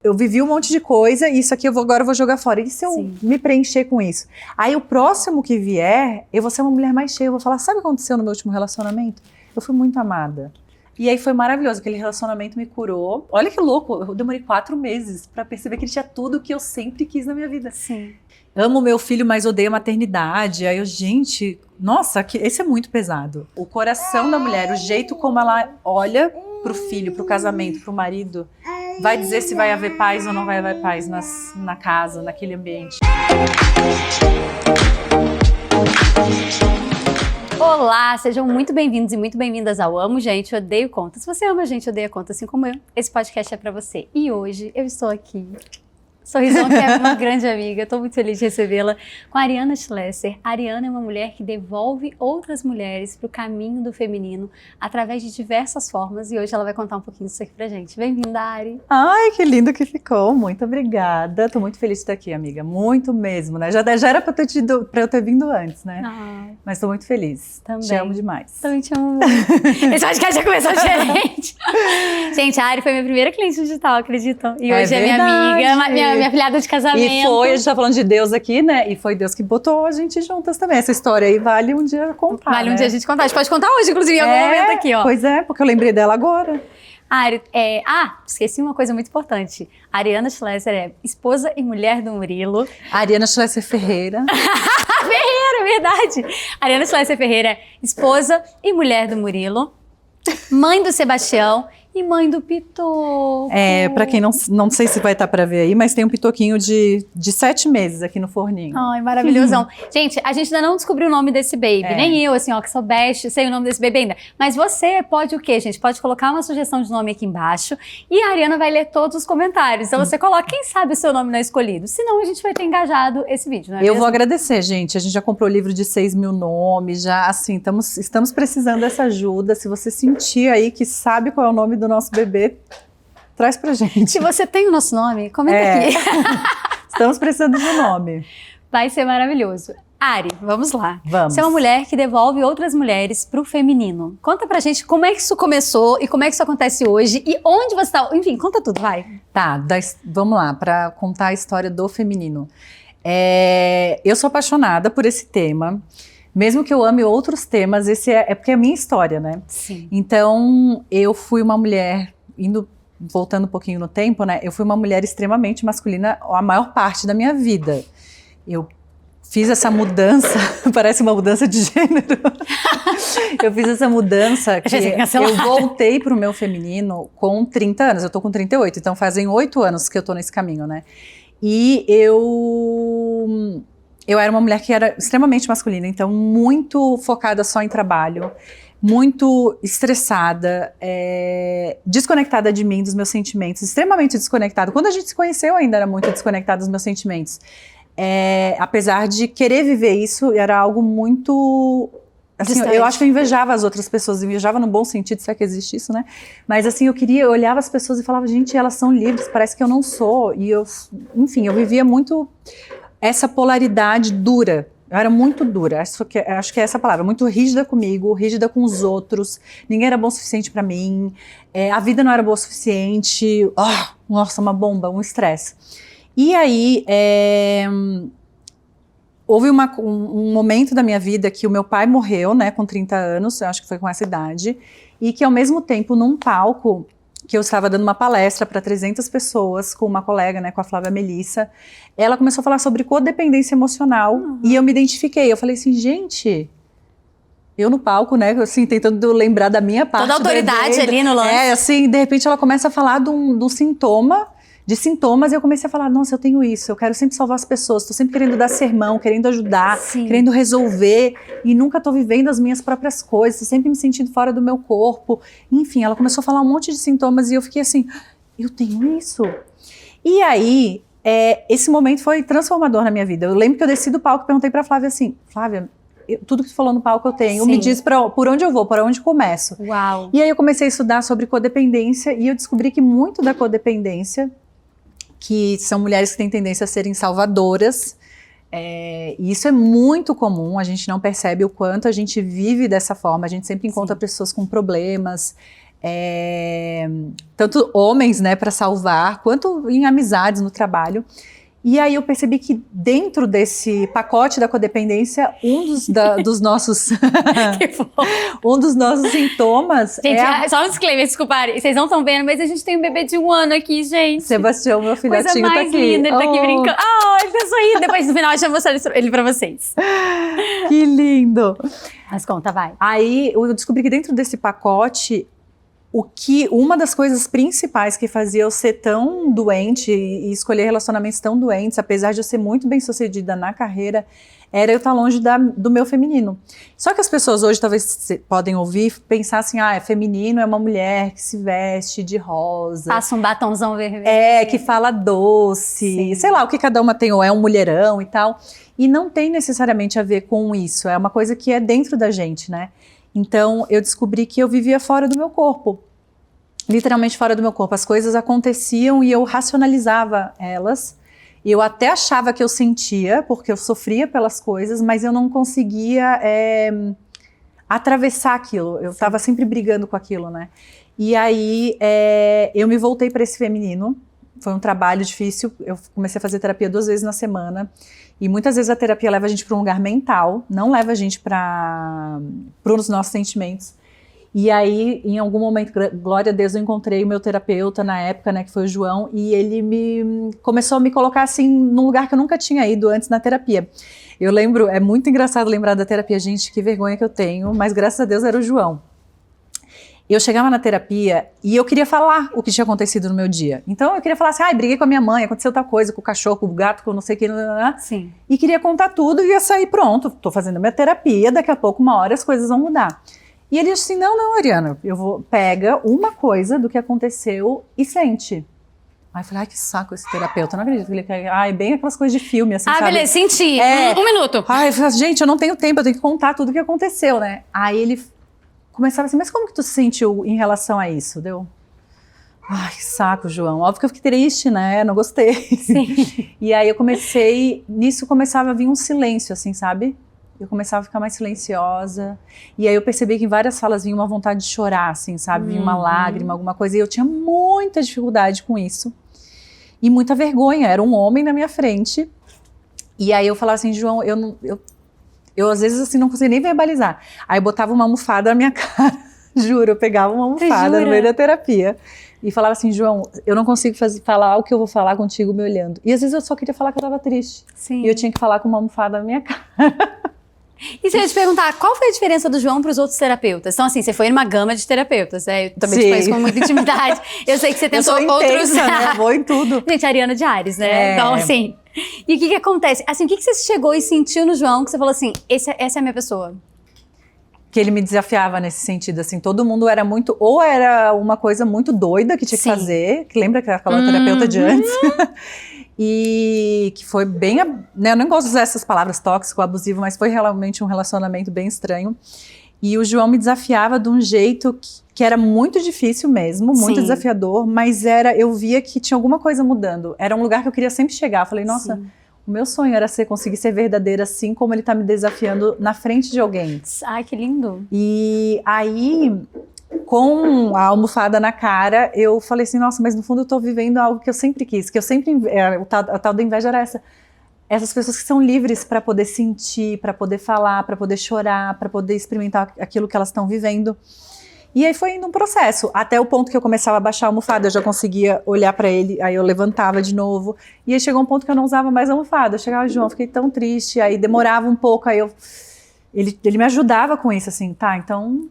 eu vivi um monte de coisa e isso aqui agora eu vou jogar fora. E se eu me preencher com isso? Aí o próximo que vier, eu vou ser uma mulher mais cheia. Eu vou falar, sabe o que aconteceu no meu último relacionamento? Eu fui muito amada. E aí foi maravilhoso, aquele relacionamento me curou. Olha que louco, eu demorei 4 meses pra perceber que ele tinha tudo que eu sempre quis na minha vida. Sim. Amo meu filho, mas odeio a maternidade. Aí eu, gente, nossa, esse é muito pesado. O coração da mulher, o jeito como ela olha pro filho, pro casamento, pro marido, vai dizer se vai haver paz ou não vai haver paz na casa, naquele ambiente. Olá, sejam muito bem-vindos e muito bem-vindas ao Amo Gente, Odeio Conta. Se você ama gente, odeia conta, assim como eu, esse podcast é pra você. E hoje eu estou aqui, Sorrisão, que é uma grande amiga, estou muito feliz de recebê-la, com a Ariana Schlesser. A Ariana é uma mulher que devolve outras mulheres para o caminho do feminino através de diversas formas e hoje ela vai contar um pouquinho disso aqui pra gente. Bem-vinda, Ari. Ai, que lindo que ficou, muito obrigada. Estou muito feliz de estar aqui, amiga, muito mesmo, né? Já era para eu ter vindo antes, né? Mas estou muito feliz. Também. Te amo demais. Também te amo muito. Esse podcast já começou diferente. Gente, a Ari foi minha primeira cliente digital, acreditam? E hoje é minha amiga, minha filhada de casamento. E foi, a gente tá falando de Deus aqui, né? E foi Deus que botou a gente juntas também. Essa história aí vale um dia contar, Vale um né? dia a gente contar. A gente pode contar hoje, inclusive, em algum momento aqui, ó. Pois é, porque eu lembrei dela agora. Ari, esqueci uma coisa muito importante. A Ariana Schlesser é esposa e mulher do Murilo. Ariana Schlesser Ferreira. Ferreira, verdade. Ariana Schlesser Ferreira é esposa e mulher do Murilo. Mãe do Sebastião. E mãe do Pitoco. Pra quem não sei se vai estar pra ver aí, mas tem um pitoquinho de 7 meses aqui no forninho. Ai, maravilhosão. Gente, a gente ainda não descobriu o nome desse baby. Nem eu, assim, ó, que sou best, sei o nome desse baby ainda. Mas você pode o quê, gente? Pode colocar uma sugestão de nome aqui embaixo e a Ariana vai ler todos os comentários. Então você coloca, quem sabe o seu nome não é escolhido. Senão a gente vai ter engajado esse vídeo, não é Eu mesmo? vou agradecer, gente. A gente já comprou o livro de 6 mil nomes, já, assim, estamos precisando dessa ajuda. Se você sentir aí que sabe qual é o nome do nosso bebê, traz pra gente. Se você tem o nosso nome, comenta aqui. Estamos precisando de um nome. Vai ser maravilhoso. Ari, vamos lá. Vamos. Você é uma mulher que devolve outras mulheres pro feminino. Conta pra gente como é que isso começou e como é que isso acontece hoje e onde você tá. Enfim, conta tudo, vai. Tá, vamos lá, pra contar a história do feminino. Eu sou apaixonada por esse tema. Mesmo que eu ame outros temas, esse é porque é a minha história, né? Sim. Então, eu fui uma mulher, voltando um pouquinho no tempo, né? Eu fui uma mulher extremamente masculina a maior parte da minha vida. Eu fiz essa mudança, parece uma mudança de gênero. Eu fiz essa mudança que eu voltei pro meu feminino com 30 anos. Eu tô com 38, então fazem 8 anos que eu tô nesse caminho, né? E eu era uma mulher que era extremamente masculina, então muito focada só em trabalho, muito estressada, desconectada de mim, dos meus sentimentos, extremamente desconectada. Quando a gente se conheceu, eu ainda era muito desconectada dos meus sentimentos. Apesar de querer viver isso, era algo muito... Assim, eu acho que eu invejava as outras pessoas, invejava no bom sentido, se é que existe isso, né? Mas assim, eu olhava as pessoas e falava, gente, elas são livres, parece que eu não sou. E enfim, eu vivia muito essa polaridade dura. Eu era muito dura, acho que é essa palavra, muito rígida comigo, rígida com os outros, ninguém era bom o suficiente pra mim, a vida não era boa o suficiente, nossa, uma bomba, um estresse. E aí, houve um momento da minha vida que o meu pai morreu, né, com 30 anos, eu acho que foi com essa idade, e que ao mesmo tempo, num palco, que eu estava dando uma palestra para 300 pessoas com uma colega, né, com a Flávia Melissa, ela começou a falar sobre codependência emocional e eu me identifiquei. Eu falei assim, gente, eu no palco, né, assim, tentando lembrar da minha parte. Toda a autoridade do evento, ali no lance. Assim, de repente ela começa a falar de sintomas, e eu comecei a falar, nossa, eu tenho isso, eu quero sempre salvar as pessoas, tô sempre querendo dar sermão, querendo ajudar, querendo resolver, e nunca tô vivendo as minhas próprias coisas, tô sempre me sentindo fora do meu corpo. Enfim, ela começou a falar um monte de sintomas, e eu fiquei assim, eu tenho isso? E aí, esse momento foi transformador na minha vida. Eu lembro que eu desci do palco e perguntei pra Flávia assim, Flávia, tudo que tu falou no palco eu tenho, me diz por onde eu vou, por onde começo. Uau. E aí eu comecei a estudar sobre codependência, e eu descobri que muito da codependência, que são mulheres que têm tendência a serem salvadoras, e isso é muito comum, a gente não percebe o quanto a gente vive dessa forma, a gente sempre encontra pessoas com problemas, tanto homens, né, para salvar, quanto em amizades no trabalho. E aí eu percebi que dentro desse pacote da codependência, dos nossos um dos nossos sintomas gente, só um disclaimer, desculpa, vocês não estão vendo, mas a gente tem um bebê de 1 ano aqui, gente. Sebastião, meu filhotinho, tá aqui. Linda, ele tá aqui brincando. Ele tá sorrindo. Depois no final eu já vou mostrar ele pra vocês. Que lindo! Mas conta, vai. Aí eu descobri que dentro desse pacote, uma das coisas principais que fazia eu ser tão doente e escolher relacionamentos tão doentes, apesar de eu ser muito bem sucedida na carreira, era eu estar longe do meu feminino. Só que as pessoas hoje talvez podem ouvir e pensar assim, feminino é uma mulher que se veste de rosa. Passa um batonzão vermelho. Que fala doce, sim, sei lá, o que cada uma tem, ou é um mulherão e tal. E não tem necessariamente a ver com isso, é uma coisa que é dentro da gente, né? Então, eu descobri que eu vivia fora do meu corpo. Literalmente fora do meu corpo. As coisas aconteciam e eu racionalizava elas. Eu até achava que eu sentia, porque eu sofria pelas coisas, mas eu não conseguia atravessar aquilo. Eu estava sempre brigando com aquilo, né? E aí, eu me voltei para esse feminino. Foi um trabalho difícil. Eu comecei a fazer terapia 2 vezes na semana. E muitas vezes a terapia leva a gente para um lugar mental, não leva a gente para os nossos sentimentos. E aí, em algum momento, glória a Deus, eu encontrei o meu terapeuta na época, né, que foi o João, e ele começou a me colocar assim num lugar que eu nunca tinha ido antes na terapia. Eu lembro, é muito engraçado lembrar da terapia, gente, que vergonha que eu tenho, mas graças a Deus era o João. Eu chegava na terapia e eu queria falar o que tinha acontecido no meu dia. Então eu queria falar assim, briguei com a minha mãe, aconteceu tal coisa, com o cachorro, com o gato, com não sei o que. Sim. E queria contar tudo e ia sair pronto. Tô fazendo minha terapia, daqui a pouco, uma hora, as coisas vão mudar. E ele disse assim, não, Ariana, pega uma coisa do que aconteceu e sente. Aí eu falei, que saco esse terapeuta, eu não acredito que ele quer. Bem aquelas coisas de filme, assim, sabe? Beleza, senti. Um minuto. Eu falei, gente, eu não tenho tempo, eu tenho que contar tudo o que aconteceu, né? Aí ele começava assim, mas como que tu se sentiu em relação a isso? Que saco, João. Óbvio que eu fiquei triste, né? Não gostei. Sim. E aí nisso começava a vir um silêncio, assim, sabe? Eu começava a ficar mais silenciosa. E aí eu percebi que em várias falas vinha uma vontade de chorar, assim, sabe? Vinha uma lágrima, alguma coisa. E eu tinha muita dificuldade com isso. E muita vergonha. Era um homem na minha frente. E aí eu falava assim, João, eu às vezes assim não conseguia nem verbalizar. Aí eu botava uma almofada na minha cara. Juro, eu pegava uma almofada no meio da terapia. E falava assim, João, eu não consigo falar o que eu vou falar contigo me olhando. E às vezes eu só queria falar que eu tava triste. Sim. E eu tinha que falar com uma almofada na minha cara. E se eu ia te perguntar, qual foi a diferença do João para os outros terapeutas? Então, assim, você foi numa gama de terapeutas, né? Eu também te conheço com muita intimidade. Eu sei que você tentou outros... né? Vou em tudo. Gente, Ariana de Ares, né? Então, assim... E o que acontece? Assim, o que você chegou e sentiu no João que você falou assim, essa é a minha pessoa? Que ele me desafiava nesse sentido, assim, todo mundo era muito... Ou era uma coisa muito doida que tinha que fazer, que lembra que aquela terapeuta de antes... E que foi bem, né, eu não gosto de usar essas palavras tóxico, abusivo, mas foi realmente um relacionamento bem estranho. E o João me desafiava de um jeito que era muito difícil mesmo, muito desafiador, mas eu via que tinha alguma coisa mudando. Era um lugar que eu queria sempre chegar. Eu falei, nossa, o meu sonho era conseguir ser verdadeira assim como ele tá me desafiando na frente de alguém. Ai, que lindo. E aí... com a almofada na cara, eu falei assim, nossa, mas no fundo eu tô vivendo algo que eu sempre quis, que eu sempre... A tal da inveja era essas pessoas que são livres para poder sentir, para poder falar, para poder chorar, para poder experimentar aquilo que elas estão vivendo. E aí foi indo um processo, até o ponto que eu começava a baixar a almofada, eu já conseguia olhar para ele, aí eu levantava de novo, e aí chegou um ponto que eu não usava mais a almofada. Eu chegava, João, fiquei tão triste, aí demorava um pouco, aí ele me ajudava com isso, assim, então...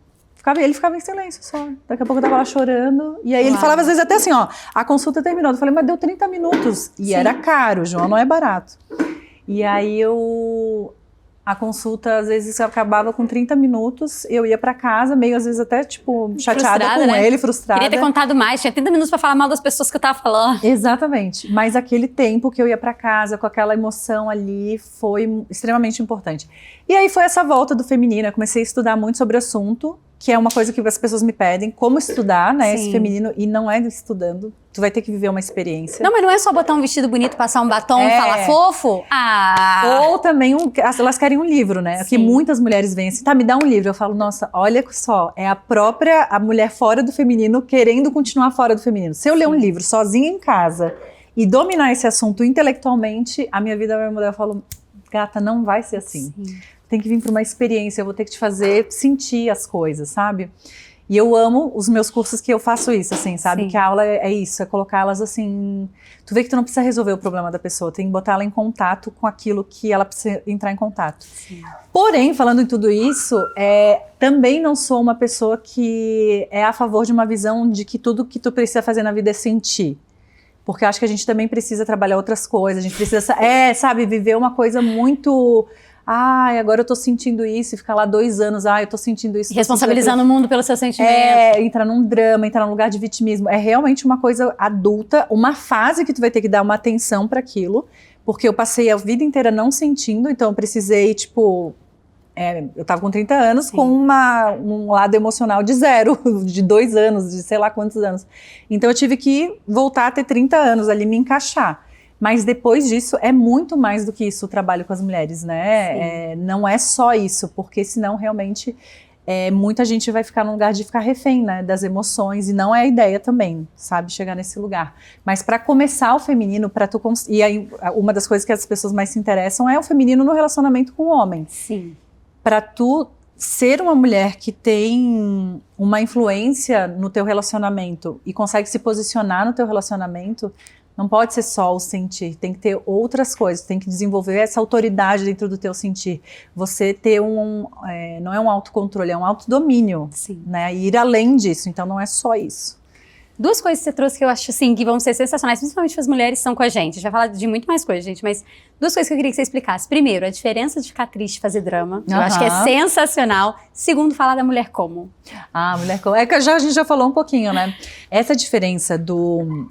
Ele ficava em silêncio só. Daqui a pouco eu tava lá chorando. E aí ele falava às vezes até assim, a consulta terminou. Eu falei, mas deu 30 minutos. E era caro, João, não é barato. E aí a consulta às vezes acabava com 30 minutos. Eu ia pra casa, meio às vezes até tipo chateada frustrada, com ele, frustrada. Queria ter contado mais, tinha 30 minutos pra falar mal das pessoas que eu tava falando. Exatamente. Mas aquele tempo que eu ia pra casa com aquela emoção ali foi extremamente importante. E aí foi essa volta do feminino. Eu comecei a estudar muito sobre o assunto, que é uma coisa que as pessoas me pedem, como estudar, né, esse feminino, e não é estudando, tu vai ter que viver uma experiência. Não, mas não é só botar um vestido bonito, passar um batom, falar fofo? Ou também, elas querem um livro, né? Aqui muitas mulheres vêm assim, tá, me dá um livro. Eu falo, nossa, olha só, é a mulher fora do feminino querendo continuar fora do feminino. Se eu ler um livro sozinha em casa e dominar esse assunto intelectualmente, a minha vida vai mudar. Eu falo, gata, não vai ser assim. Tem que vir para uma experiência, eu vou ter que te fazer sentir as coisas, sabe? E eu amo os meus cursos que eu faço isso, assim, sabe? Que a aula é isso, é colocá-las assim... Tu vê que tu não precisa resolver o problema da pessoa, tem que botar ela em contato com aquilo que ela precisa entrar em contato. Porém, falando em tudo isso, também não sou uma pessoa que é a favor de uma visão de que tudo que tu precisa fazer na vida é sentir. Porque eu acho que a gente também precisa trabalhar outras coisas, a gente precisa, sabe, viver uma coisa muito... agora eu tô sentindo isso, e ficar lá 2 anos, eu tô sentindo isso. Responsabilizando o mundo pelos seus sentimentos. Entrar num drama, entrar num lugar de vitimismo. É realmente uma coisa adulta, uma fase que tu vai ter que dar uma atenção para aquilo, porque eu passei a vida inteira não sentindo, então eu precisei, tipo... eu tava com 30 anos com um lado emocional de 0, de 2 anos, de sei lá quantos anos. Então eu tive que voltar a ter 30 anos ali, me encaixar. Mas depois disso, é muito mais do que isso o trabalho com as mulheres, né? Não é só isso, porque senão realmente muita gente vai ficar num lugar de ficar refém, né, das emoções, e não é a ideia também, sabe, chegar nesse lugar. Mas para começar o feminino, e aí uma das coisas que as pessoas mais se interessam é o feminino no relacionamento com o homem. Para tu ser uma mulher que tem uma influência no teu relacionamento e consegue se posicionar no teu relacionamento, não pode ser só o sentir, tem que ter outras coisas, tem que desenvolver essa autoridade dentro do teu sentir. Você ter não é um autocontrole, é um autodomínio, né? E ir além disso, então não é só isso. 2 coisas que você trouxe que eu acho, assim, que vão ser sensacionais, principalmente para as mulheres que estão com a gente. A gente vai falar de muito mais coisas, gente, mas 2 coisas que eu queria que você explicasse. Primeiro, a diferença de ficar triste e fazer drama. Eu acho que é sensacional. Segundo, falar da mulher como. Mulher como. Que a gente já falou um pouquinho, né? Essa diferença do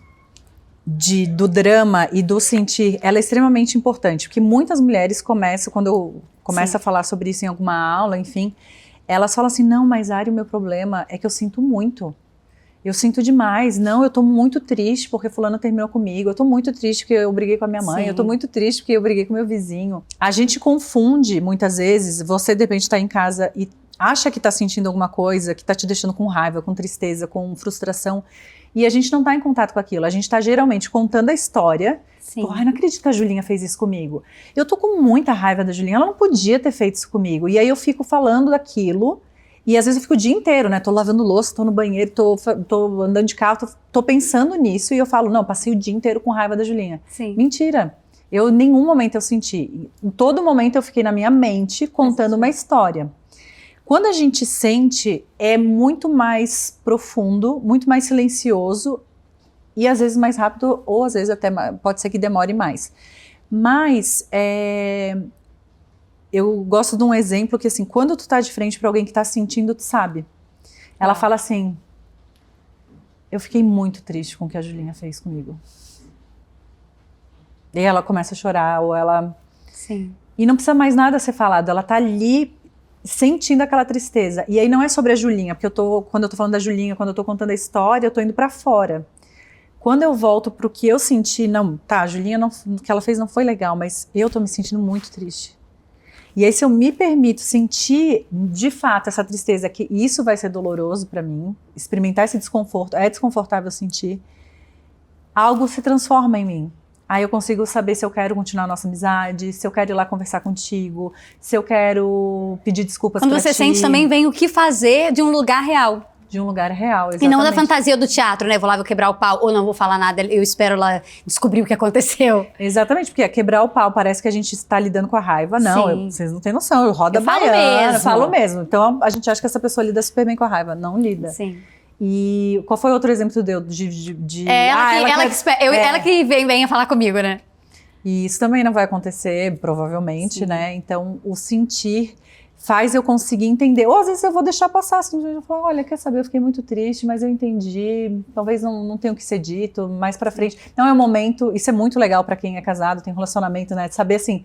drama e do sentir, ela é extremamente importante, porque muitas mulheres começam, quando eu começo a falar sobre isso em alguma aula, enfim, elas falam assim, não, mas Ari, o meu problema é que eu sinto muito. Eu sinto demais, não, eu tô muito triste porque fulano terminou comigo, eu tô muito triste porque eu briguei com a minha mãe, eu tô muito triste porque eu briguei com meu vizinho. A gente confunde, muitas vezes, você de repente tá em casa e acha que tá sentindo alguma coisa, que tá te deixando com raiva, com tristeza, com frustração, e a gente não tá em contato com aquilo, a gente tá geralmente contando a história. Não acredito que a Julinha fez isso comigo. Eu tô com muita raiva da Julinha, ela não podia ter feito isso comigo, e aí eu fico falando daquilo. E às vezes eu fico o dia inteiro, né? Tô lavando louça, tô no banheiro, tô andando de carro, tô pensando nisso e eu falo, não, passei o dia inteiro com raiva da Julinha. Mentira. Em nenhum momento eu senti. Em todo momento eu fiquei na minha mente contando uma história. Quando a gente sente, é muito mais profundo, muito mais silencioso e às vezes mais rápido ou às vezes até pode ser que demore mais. Mas eu gosto de um exemplo que, assim, quando tu tá de frente pra alguém que tá sentindo, tu sabe. Ela fala assim, eu fiquei muito triste com o que a Julinha fez comigo. E ela começa a chorar, ou ela... E não precisa mais nada ser falado, ela tá ali sentindo aquela tristeza. E aí não é sobre a Julinha, porque quando eu tô falando da Julinha, quando eu tô contando a história, eu tô indo pra fora. Quando eu volto pro que eu senti, a Julinha, o que ela fez não foi legal, mas eu tô me sentindo muito triste. E aí, se eu me permito sentir, de fato, essa tristeza, que isso vai ser doloroso para mim, experimentar esse desconforto, é desconfortável sentir, algo se transforma em mim. Aí eu consigo saber se eu quero continuar a nossa amizade, se eu quero ir lá conversar contigo, se eu quero pedir desculpas pra ti. Quando você sente, também vem o que fazer de um lugar real. De um lugar real, exatamente. E não da fantasia do teatro, né? Vou lá, vou quebrar o pau, ou não vou falar nada, eu espero lá descobrir o que aconteceu. Exatamente, porque quebrar o pau parece que a gente está lidando com a raiva. Não, vocês não têm noção, eu rodo a baiana, falo mesmo. Então a gente acha que essa pessoa lida super bem com a raiva, não lida. E qual foi outro exemplo que tu deu? Ela que vem falar comigo, né? E isso também não vai acontecer, provavelmente, né? Então o sentir faz eu conseguir entender. Ou às vezes eu vou deixar passar, assim, eu falo, olha, quer saber, eu fiquei muito triste, mas eu entendi, talvez não tenha o que ser dito, mais pra frente. Não é o momento, isso é muito legal pra quem é casado, tem um relacionamento, né, de saber assim,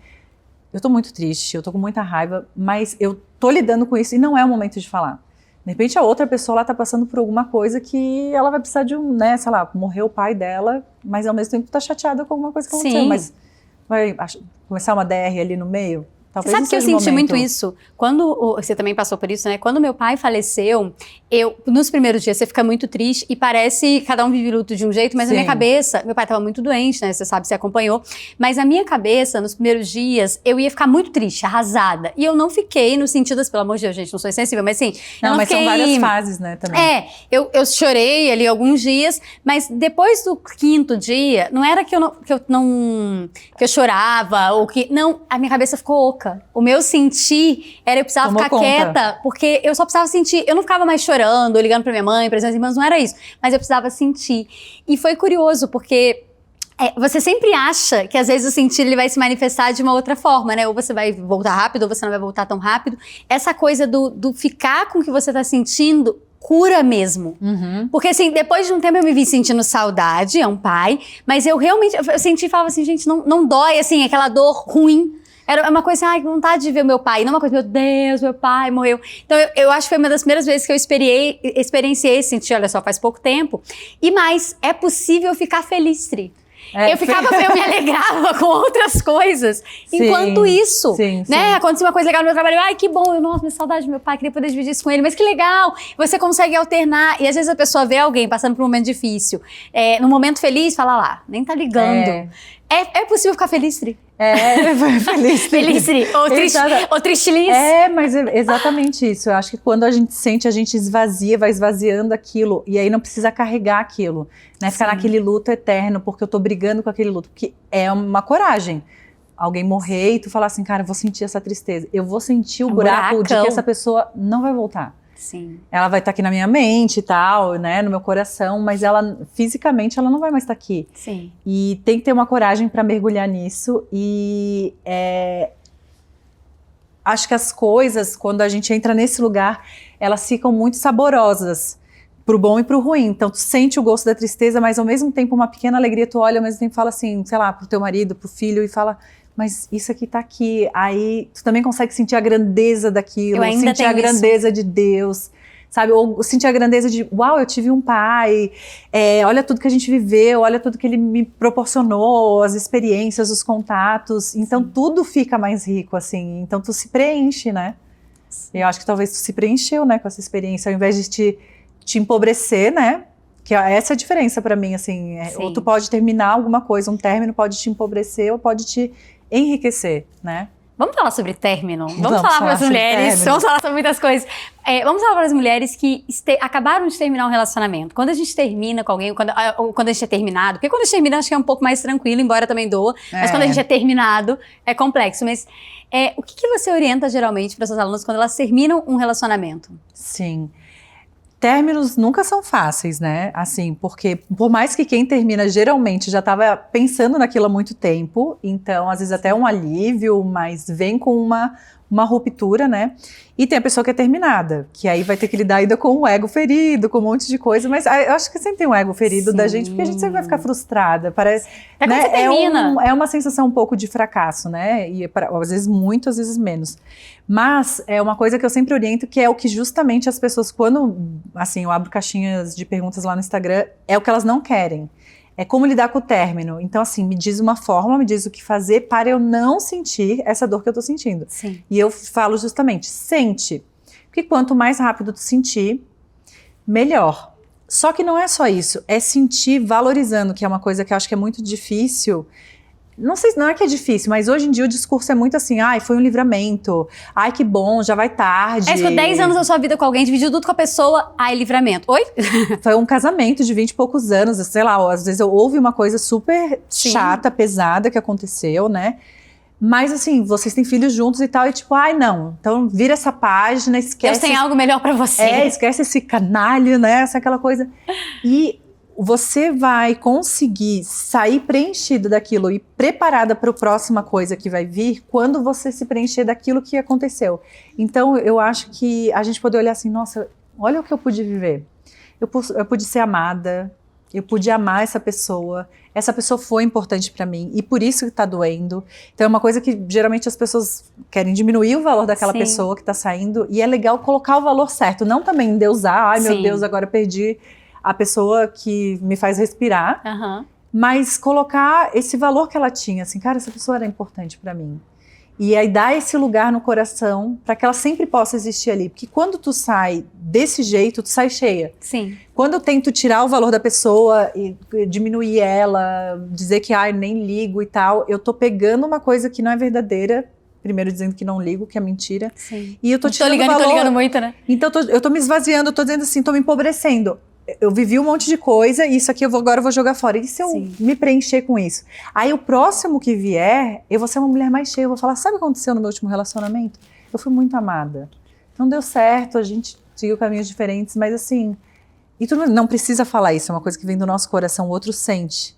eu tô muito triste, eu tô com muita raiva, mas eu tô lidando com isso e não é o momento de falar. De repente a outra pessoa lá tá passando por alguma coisa que ela vai precisar de né, sei lá, morreu o pai dela, mas ao mesmo tempo tá chateada com alguma coisa que aconteceu, mas vai começar uma DR ali no meio? Você sabe que eu senti muito isso? Quando você também passou por isso, né? Quando meu pai faleceu, nos primeiros dias você fica muito triste e parece cada um vive luto de um jeito, mas na minha cabeça, meu pai estava muito doente, né? Você sabe, você acompanhou. Mas na minha cabeça, nos primeiros dias, eu ia ficar muito triste, arrasada. E eu não fiquei no sentido, pelo amor de Deus, gente, não sou sensível, mas assim. Não, mas são várias fases, né? Também. Eu chorei ali alguns dias, mas depois do 5º dia, não era que eu chorava ou que. Não, a minha cabeça ficou oca. O meu sentir era eu precisava ficar quieta, porque eu só precisava sentir. Eu não ficava mais chorando, ligando pra minha mãe, para as minhas irmãs, não era isso. Mas eu precisava sentir. E foi curioso, porque você sempre acha que às vezes o sentir ele vai se manifestar de uma outra forma, né? Ou você vai voltar rápido, ou você não vai voltar tão rápido. Essa coisa do ficar com o que você tá sentindo cura mesmo. Porque assim, depois de um tempo eu me vi sentindo saudade, é um pai, mas eu realmente, eu senti e falava assim, gente, não dói, assim, aquela dor ruim. Era uma coisa assim, ai, que vontade de ver meu pai. Não uma coisa, meu Deus, meu pai morreu. Então, eu acho que foi uma das primeiras vezes que eu experienciei esse sentir, olha só, faz pouco tempo. E mais, é possível ficar feliz, Tri. Eu me alegrava com outras coisas. Sim, enquanto isso, né? Acontecia uma coisa legal no meu trabalho. Ai, que bom, nossa, minha saudade do meu pai, queria poder dividir isso com ele. Mas que legal, você consegue alternar. E às vezes a pessoa vê alguém passando por um momento difícil. No momento feliz, fala lá, nem tá ligando. É possível ficar feliz, Tri? Feliz. Feliz, Tri. Ou tristilis. Mas é exatamente isso. Eu acho que quando a gente sente, a gente esvazia, vai esvaziando aquilo. E aí não precisa carregar aquilo, né? Ficar naquele luto eterno, porque eu tô brigando com aquele luto. Porque é uma coragem. Alguém morrer e tu falar assim, cara, eu vou sentir essa tristeza. Eu vou sentir o buraco de que essa pessoa não vai voltar. Sim. Ela vai estar aqui na minha mente e tal, né, no meu coração, mas ela, fisicamente, ela não vai mais estar aqui. Sim. E tem que ter uma coragem para mergulhar nisso e acho que as coisas, quando a gente entra nesse lugar, elas ficam muito saborosas, pro bom e pro ruim. Então, tu sente o gosto da tristeza, mas ao mesmo tempo uma pequena alegria, tu olha, ao mesmo tempo fala assim, sei lá, pro teu marido, pro filho, e fala, mas isso aqui tá aqui. Aí tu também consegue sentir a grandeza daquilo, sentir a grandeza de Deus, sabe? Ou sentir a grandeza de, uau, eu tive um pai, olha tudo que a gente viveu, olha tudo que ele me proporcionou, as experiências, os contatos. Então tudo fica mais rico, assim. Então tu se preenche, né? Eu acho que talvez tu se preencheu, né, com essa experiência, ao invés de te empobrecer, né? Que essa é a diferença pra mim, assim. Ou tu pode terminar alguma coisa, um término pode te empobrecer ou pode te enriquecer, né? Vamos falar sobre término? Vamos falar para as mulheres, vamos falar sobre muitas coisas. Vamos falar para as mulheres que acabaram de terminar um relacionamento. Quando a gente termina com alguém, quando a gente é terminado, porque quando a gente termina acho que é um pouco mais tranquilo, embora também doa, mas quando a gente é terminado é complexo. Mas o que você orienta geralmente para suas alunas quando elas terminam um relacionamento? Sim. Términos nunca são fáceis, né? Assim, porque por mais que quem termina geralmente já estava pensando naquilo há muito tempo, então às vezes até um alívio, mas vem com uma ruptura, né? E tem a pessoa que é terminada, que aí vai ter que lidar ainda com o ego ferido, com um monte de coisa, mas eu acho que sempre tem um ego ferido da gente, porque a gente sempre vai ficar frustrada, parece, né? É uma sensação um pouco de fracasso, né? E às vezes muito, às vezes menos. Mas é uma coisa que eu sempre oriento, que é o que justamente as pessoas, quando, assim, eu abro caixinhas de perguntas lá no Instagram, é o que elas não querem. É como lidar com o término. Então, assim, me diz uma fórmula, me diz o que fazer para eu não sentir essa dor que eu tô sentindo. Sim. E eu falo justamente, sente. Porque quanto mais rápido tu sentir, melhor. Só que não é só isso, é sentir valorizando, que é uma coisa que eu acho que é muito difícil. Não sei, não é que é difícil, mas hoje em dia o discurso é muito assim, ai, foi um livramento, ai, que bom, já vai tarde. Ficou 10 anos da sua vida com alguém, dividiu tudo com a pessoa, ai, livramento. Oi? Foi um casamento de 20 e poucos anos, sei lá, às vezes houve uma coisa super chata, pesada que aconteceu, né? Mas assim, vocês têm filhos juntos e tal, e tipo, ai, não, então vira essa página, esquece. Deus tem algo melhor pra você. Esquece esse canalho, né, aquela coisa. E você vai conseguir sair preenchida daquilo e preparada para a próxima coisa que vai vir quando você se preencher daquilo que aconteceu. Então, eu acho que a gente pode olhar assim, nossa, olha o que eu pude viver. Eu pude ser amada, eu pude amar essa pessoa foi importante pra mim, e por isso que tá doendo. Então é uma coisa que geralmente as pessoas querem diminuir o valor daquela Sim. pessoa que tá saindo, e é legal colocar o valor certo, não também endeusar, ai meu Sim. Deus, agora eu perdi a pessoa que me faz respirar, mas colocar esse valor que ela tinha, assim, cara, essa pessoa era importante pra mim. E aí dar esse lugar no coração para que ela sempre possa existir ali. Porque quando tu sai desse jeito, tu sai cheia. Sim. Quando eu tento tirar o valor da pessoa e diminuir ela, dizer que nem ligo e tal, eu tô pegando uma coisa que não é verdadeira. Primeiro dizendo que não ligo, que é mentira. Sim. E eu tô tirando ligando, valor. tô ligando muito, né? Então eu tô me esvaziando, eu tô dizendo assim, tô me empobrecendo. Eu vivi um monte de coisa e isso aqui agora eu vou jogar fora. E se eu Sim. me preencher com isso? Aí o próximo que vier, eu vou ser uma mulher mais cheia. Eu vou falar, sabe o que aconteceu no meu último relacionamento? Eu fui muito amada. Não deu certo, a gente seguiu caminhos diferentes, mas assim... E tu não precisa falar isso, é uma coisa que vem do nosso coração, o outro sente.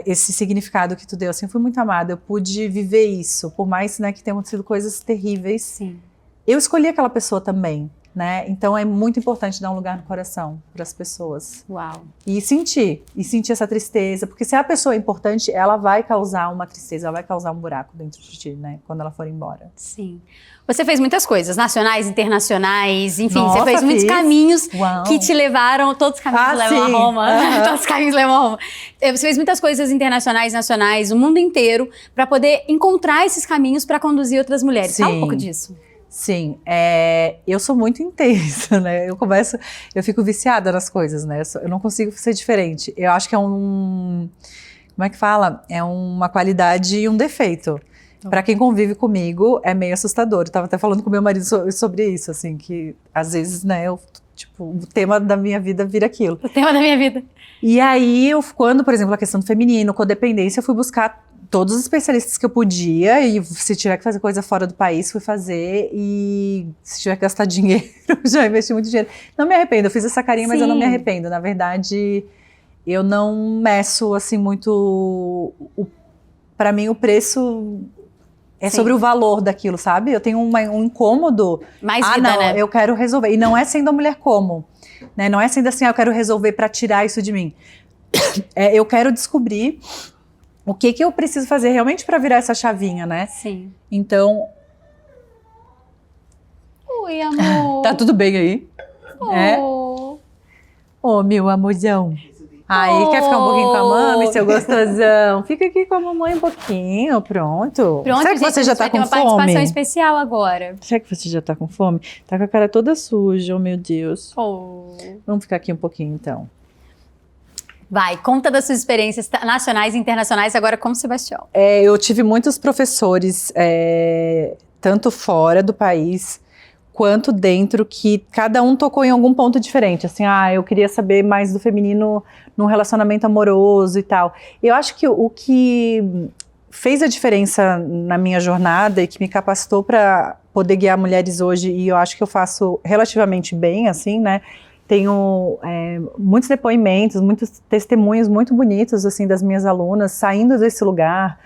Esse significado que tu deu, assim, eu fui muito amada. Eu pude viver isso, por mais, né, que tenham sido coisas terríveis. Sim. Eu escolhi aquela pessoa também. Né? Então é muito importante dar um lugar no coração para as pessoas. Uau. E sentir essa tristeza, porque se a pessoa é importante, ela vai causar uma tristeza, ela vai causar um buraco dentro de ti, né? Quando ela for embora. Sim. Você fez muitas coisas, nacionais, internacionais, enfim, Nossa, você fez muitos caminhos Uau. que te levaram, todos os caminhos levam sim. a Roma, todos os caminhos levam a Roma. Você fez muitas coisas internacionais, nacionais, o mundo inteiro, para poder encontrar esses caminhos para conduzir outras mulheres. Sim. Fala um pouco disso. Sim, eu sou muito intensa, né? Eu fico viciada nas coisas, né? Eu não consigo ser diferente. Eu acho que como é que fala? É uma qualidade e um defeito. Para quem convive comigo, é meio assustador. Eu tava até falando com meu marido sobre isso, assim, que às vezes, né, o tema da minha vida vira aquilo. O tema da minha vida. E aí, quando, por exemplo, a questão do feminino, codependência, eu fui buscar todos os especialistas que eu podia, e se tiver que fazer coisa fora do país, fui fazer, e se tiver que gastar dinheiro, já investi muito dinheiro. Não me arrependo, eu fiz essa carinha, mas eu não me arrependo. Na verdade, eu não meço, assim, muito... Pra mim, o preço é sobre o valor daquilo, sabe? Eu tenho um incômodo. Mais vida, não, né? eu quero resolver. E não é sendo a mulher como, né? Não é sendo assim, eu quero resolver pra tirar isso de mim. Eu quero descobrir o que eu preciso fazer realmente pra virar essa chavinha, né? Sim. Então... Oi, amor. Tá tudo bem aí? Meu amorzão. Aí, quer ficar um pouquinho com a mami, seu gostosão? Fica aqui com a mamãe um pouquinho, pronto. Será que gente, você já tá com fome? Vai ter uma participação fome? especial agora. Será que você já tá com fome? Tá com a cara toda suja, oh meu Deus. Vamos ficar aqui um pouquinho, então. Vai, conta das suas experiências nacionais e internacionais agora com o Sebastião. Eu tive muitos professores, tanto fora do país, quanto dentro, que cada um tocou em algum ponto diferente. Assim, eu queria saber mais do feminino num relacionamento amoroso e tal. Eu acho que o que fez a diferença na minha jornada e que me capacitou para poder guiar mulheres hoje, e eu acho que eu faço relativamente bem, assim, né? Tenho muitos depoimentos, muitos testemunhos muito bonitos, assim, das minhas alunas, saindo desse lugar,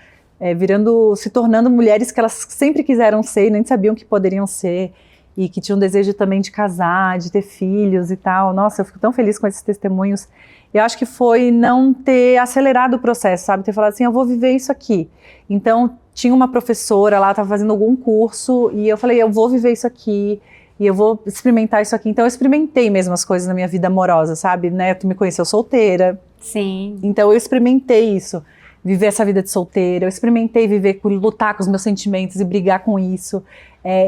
se tornando mulheres que elas sempre quiseram ser e nem sabiam que poderiam ser, e que tinham desejo também de casar, de ter filhos e tal. Nossa, eu fico tão feliz com esses testemunhos. Eu acho que foi não ter acelerado o processo, sabe? Ter falado assim, eu vou viver isso aqui. Então, tinha uma professora lá, estava fazendo algum curso, e eu falei, eu vou viver isso aqui, e eu vou experimentar isso aqui. Então, eu experimentei mesmo as coisas na minha vida amorosa, sabe? Né? Tu me conheceu solteira. Sim. Então, eu experimentei isso. Viver essa vida de solteira, eu experimentei lutar com os meus sentimentos e brigar com isso.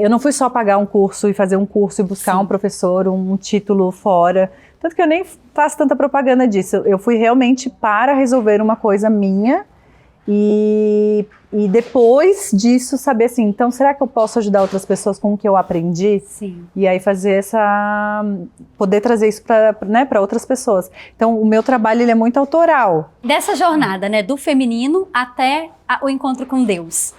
Eu não fui só pagar um curso e fazer um curso e buscar um professor, um título fora. Tanto que eu nem faço tanta propaganda disso. Eu fui realmente para resolver uma coisa minha e depois disso saber assim, então será que eu posso ajudar outras pessoas com o que eu aprendi? Sim. E aí poder trazer isso para outras pessoas. Então o meu trabalho ele é muito autoral. Dessa jornada, né, do feminino até o encontro com Deus.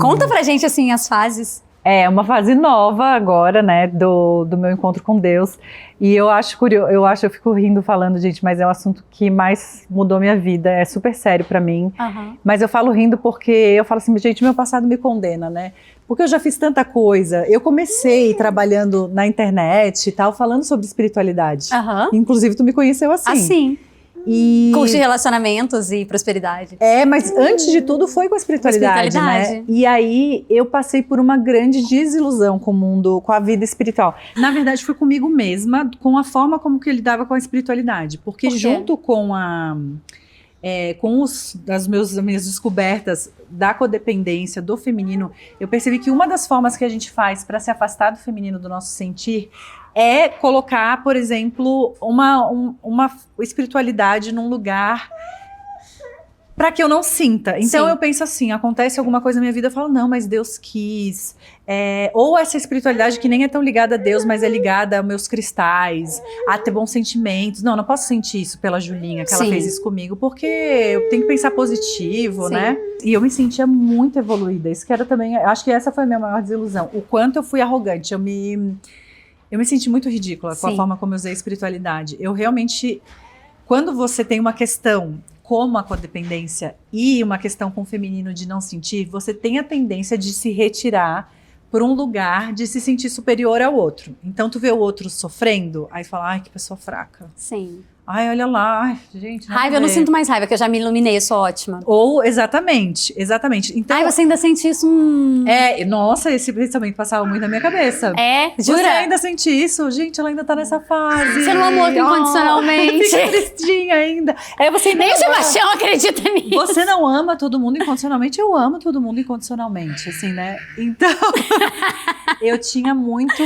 Conta pra gente, assim, as fases. É uma fase nova agora, né, do meu encontro com Deus. E eu acho curioso, eu fico rindo falando, gente, mas é o assunto que mais mudou minha vida. É super sério pra mim. Mas eu falo rindo porque eu falo assim, gente, meu passado me condena, né? Porque eu já fiz tanta coisa. Eu comecei trabalhando na internet e tal, falando sobre espiritualidade. Inclusive, tu me conheceu assim. Assim. Curso de relacionamentos e prosperidade. Mas antes de tudo foi com a espiritualidade, né? E aí eu passei por uma grande desilusão com o mundo, com a vida espiritual. Na verdade, foi comigo mesma, com a forma como que eu lidava com a espiritualidade. Porque junto com as minhas descobertas da codependência, do feminino, eu percebi que uma das formas que a gente faz para se afastar do feminino, do nosso sentir, é colocar, por exemplo, uma espiritualidade num lugar para que eu não sinta. Então eu penso assim, acontece alguma coisa na minha vida, eu falo, não, mas Deus quis. Ou essa espiritualidade que nem é tão ligada a Deus, mas é ligada aos meus cristais, a ter bons sentimentos. Não posso sentir isso pela Julinha, que ela fez isso comigo, porque eu tenho que pensar positivo, né? E eu me sentia muito evoluída. Isso que era também, acho que essa foi a minha maior desilusão. O quanto eu fui arrogante, eu me senti muito ridícula com a forma como eu usei a espiritualidade. Eu realmente, quando você tem uma questão como a codependência e uma questão com o feminino de não sentir, você tem a tendência de se retirar por um lugar de se sentir superior ao outro. Então tu vê o outro sofrendo, aí tu fala, ai, que pessoa fraca. Sim. Ai, olha lá, ai, gente. Raiva, eu não sinto mais raiva, que eu já me iluminei, eu sou ótima. Ou, exatamente. Então, ai, você ainda sente isso? Nossa, esse pensamento passava muito na minha cabeça. Jura? Você ainda sente isso? Gente, ela ainda tá nessa fase. Você não amou outro incondicionalmente. Fica tristinha ainda. Você nem o Sebastião acredita nisso. Você não ama todo mundo incondicionalmente? Eu amo todo mundo incondicionalmente, assim, né? Então, eu tinha muito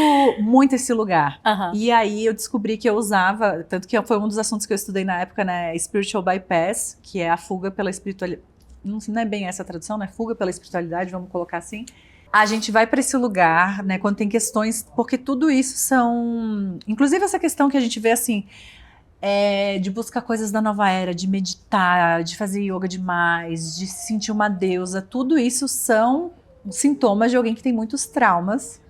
esse lugar. E aí eu descobri que eu usava, tanto que foi um dos assuntos que eu estudei na época, né, Spiritual Bypass, que é a fuga pela espiritualidade. Não é bem essa a tradução, né? Fuga pela espiritualidade, vamos colocar assim. A gente vai para esse lugar, né, quando tem questões, porque tudo isso são, inclusive essa questão que a gente vê assim, de buscar coisas da nova era, de meditar, de fazer yoga demais, de se sentir uma deusa, tudo isso são sintomas de alguém que tem muitos traumas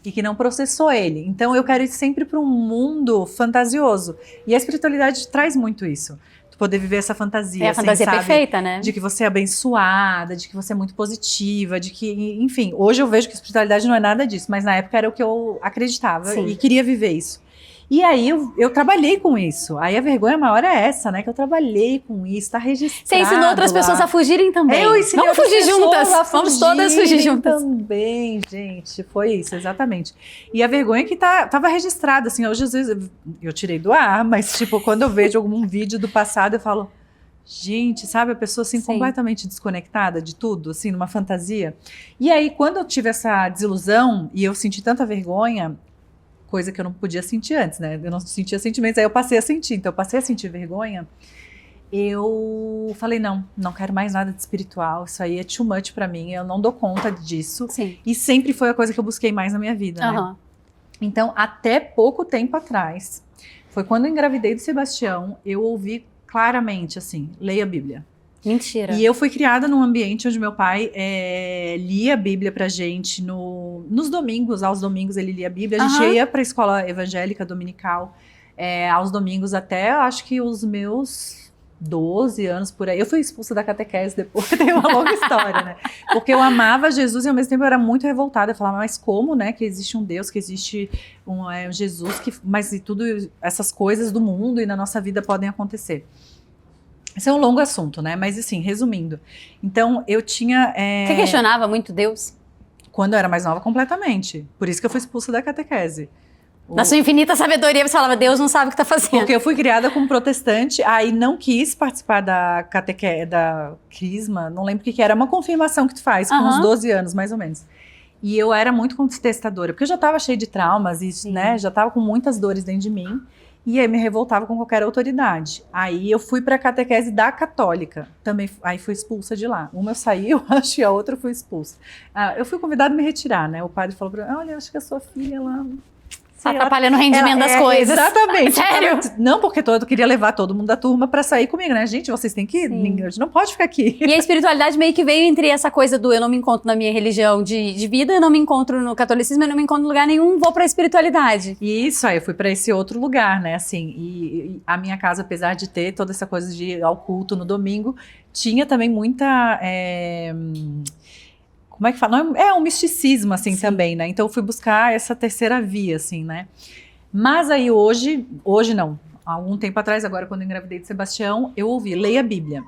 e que não processou ele. Então eu quero ir sempre para um mundo fantasioso. E a espiritualidade traz muito isso. Tu poder viver essa fantasia. A fantasia perfeita, né? De que você é abençoada, de que você é muito positiva, de que, enfim, hoje eu vejo que a espiritualidade não é nada disso, mas na época era o que eu acreditava e queria viver isso. E aí eu trabalhei com isso. Aí a vergonha maior é essa, né? Que eu trabalhei com isso, tá registrado. Você ensinou outras pessoas a fugirem também. Eu ensinei Vamos fugir juntas. Vamos todas fugir juntas. Também, gente. Foi isso, exatamente. E a vergonha que tava registrada, assim, hoje às vezes eu tirei do ar, mas tipo, quando eu vejo algum vídeo do passado, eu falo, gente, sabe, a pessoa assim completamente desconectada de tudo, assim, numa fantasia. E aí, quando eu tive essa desilusão e eu senti tanta vergonha, coisa que eu não podia sentir antes, né? Eu não sentia sentimentos, aí eu passei a sentir. Então, eu passei a sentir vergonha. Eu falei, não quero mais nada de espiritual. Isso aí é too much pra mim. Eu não dou conta disso. E sempre foi a coisa que eu busquei mais na minha vida, né? Então, até pouco tempo atrás, foi quando eu engravidei do Sebastião, eu ouvi claramente, assim, leia a Bíblia. Mentira. E eu fui criada num ambiente onde meu pai lia a Bíblia pra gente nos domingos, aos domingos ele lia a Bíblia. A gente ia pra escola evangélica dominical aos domingos até, acho que os meus 12 anos por aí. Eu fui expulsa da catequese depois, tem uma longa história, né? Porque eu amava Jesus e ao mesmo tempo eu era muito revoltada. Eu falava, mas como, né? Que existe um Deus, que existe um Jesus, mas e tudo essas coisas do mundo e na nossa vida podem acontecer. Esse é um longo assunto, né? Mas assim, resumindo. Então, eu tinha... Você questionava muito Deus? Quando eu era mais nova, completamente. Por isso que eu fui expulsa da catequese. Na sua infinita sabedoria, você falava, Deus não sabe o que está fazendo. Porque eu fui criada como protestante, aí não quis participar da crisma, não lembro o que era, uma confirmação que tu faz, com uns 12 anos, mais ou menos. E eu era muito contestadora, porque eu já estava cheia de traumas, e, né, já estava com muitas dores dentro de mim. E aí me revoltava com qualquer autoridade. Aí eu fui pra catequese da católica. Também, aí fui expulsa de lá. Uma eu saí, eu acho, e a outra eu fui expulsa. Eu fui convidada a me retirar, né? O padre falou pra mim, olha, acho que a sua filha, ela... Tá atrapalhando o rendimento das coisas. Exatamente. Sério? Não, porque eu queria levar todo mundo da turma pra sair comigo, né? Gente, vocês têm que ir, a gente não pode ficar aqui. E a espiritualidade meio que veio entre essa coisa do eu não me encontro na minha religião de vida, eu não me encontro no catolicismo, eu não me encontro em lugar nenhum, vou pra espiritualidade. Isso, aí eu fui pra esse outro lugar, né? Assim, e a minha casa, apesar de ter toda essa coisa de ir ao culto no domingo, tinha também muita... como é que fala? Um misticismo, assim, também, né? Então eu fui buscar essa terceira via, assim, né? Mas aí hoje não. há algum tempo atrás, agora quando eu engravidei de Sebastião, eu ouvi, leia a Bíblia.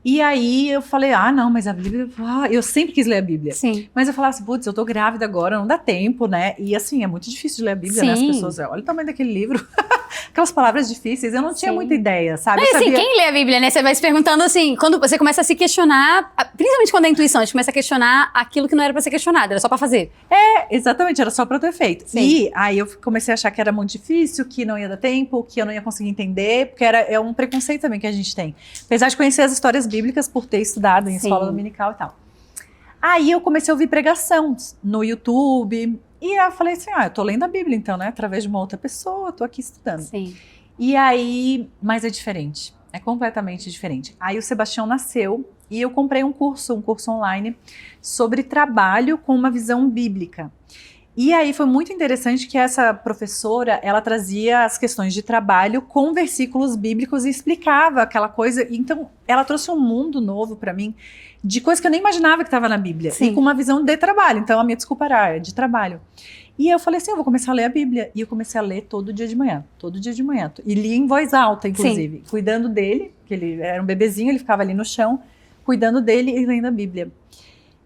E aí eu falei, não, mas a Bíblia, eu sempre quis ler a Bíblia. Sim. Mas eu falava assim, putz, eu tô grávida agora, não dá tempo, né? E assim, é muito difícil de ler a Bíblia, né? As pessoas, olha o tamanho daquele livro. Aquelas palavras difíceis, eu não tinha muita ideia, sabe? Mas assim, quem lê a Bíblia, né? Você vai se perguntando assim, quando você começa a se questionar, principalmente quando é intuição, a gente começa a questionar aquilo que não era pra ser questionado, era só pra fazer. Exatamente, era só pra ter feito. Sim. E aí eu comecei a achar que era muito difícil, que não ia dar tempo, que eu não ia conseguir entender, porque é um preconceito também que a gente tem. Apesar de conhecer as histórias bíblicas por ter estudado em escola dominical e tal. Aí eu comecei a ouvir pregação no YouTube. E aí eu falei assim, eu tô lendo a Bíblia então, né? Através de uma outra pessoa, eu tô aqui estudando. Sim. E aí, mas é diferente. É completamente diferente. Aí o Sebastião nasceu e eu comprei um curso online sobre trabalho com uma visão bíblica. E aí foi muito interessante que essa professora, ela trazia as questões de trabalho com versículos bíblicos e explicava aquela coisa. Então, ela trouxe um mundo novo para mim de coisas que eu nem imaginava que estava na Bíblia. Sim. E com uma visão de trabalho. Então, a minha desculpa era de trabalho. E eu falei assim, eu vou começar a ler a Bíblia. E eu comecei a ler todo dia de manhã. E li em voz alta, inclusive. Sim. Cuidando dele, que ele era um bebezinho, ele ficava ali no chão, cuidando dele e lendo a Bíblia.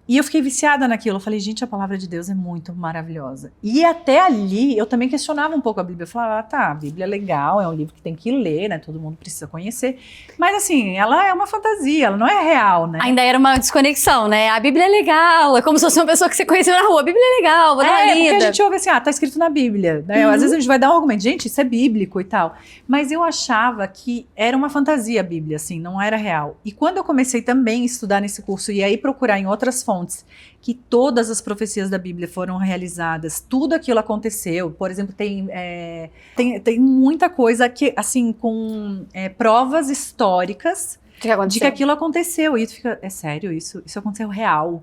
E eu fiquei viciada naquilo. Eu falei, gente, a palavra de Deus é muito maravilhosa. E até ali, eu também questionava um pouco a Bíblia. Eu falava, a Bíblia é legal, é um livro que tem que ler, né? Todo mundo precisa conhecer. Mas assim, ela é uma fantasia, ela não é real, né? Ainda era uma desconexão, né? A Bíblia é legal, é como se fosse uma pessoa que você conheceu na rua. A Bíblia é legal, vou dar uma lida. Porque a gente ouve assim, tá escrito na Bíblia. Né? Às vezes a gente vai dar um argumento, gente, isso é bíblico e tal. Mas eu achava que era uma fantasia a Bíblia, assim, não era real. E quando eu comecei também a estudar nesse curso e aí procurar em outras fontes que todas as profecias da Bíblia foram realizadas, tudo aquilo aconteceu. Por exemplo, tem muita coisa que, assim, com provas históricas de que aquilo aconteceu. E tu fica, é sério isso? Isso aconteceu real?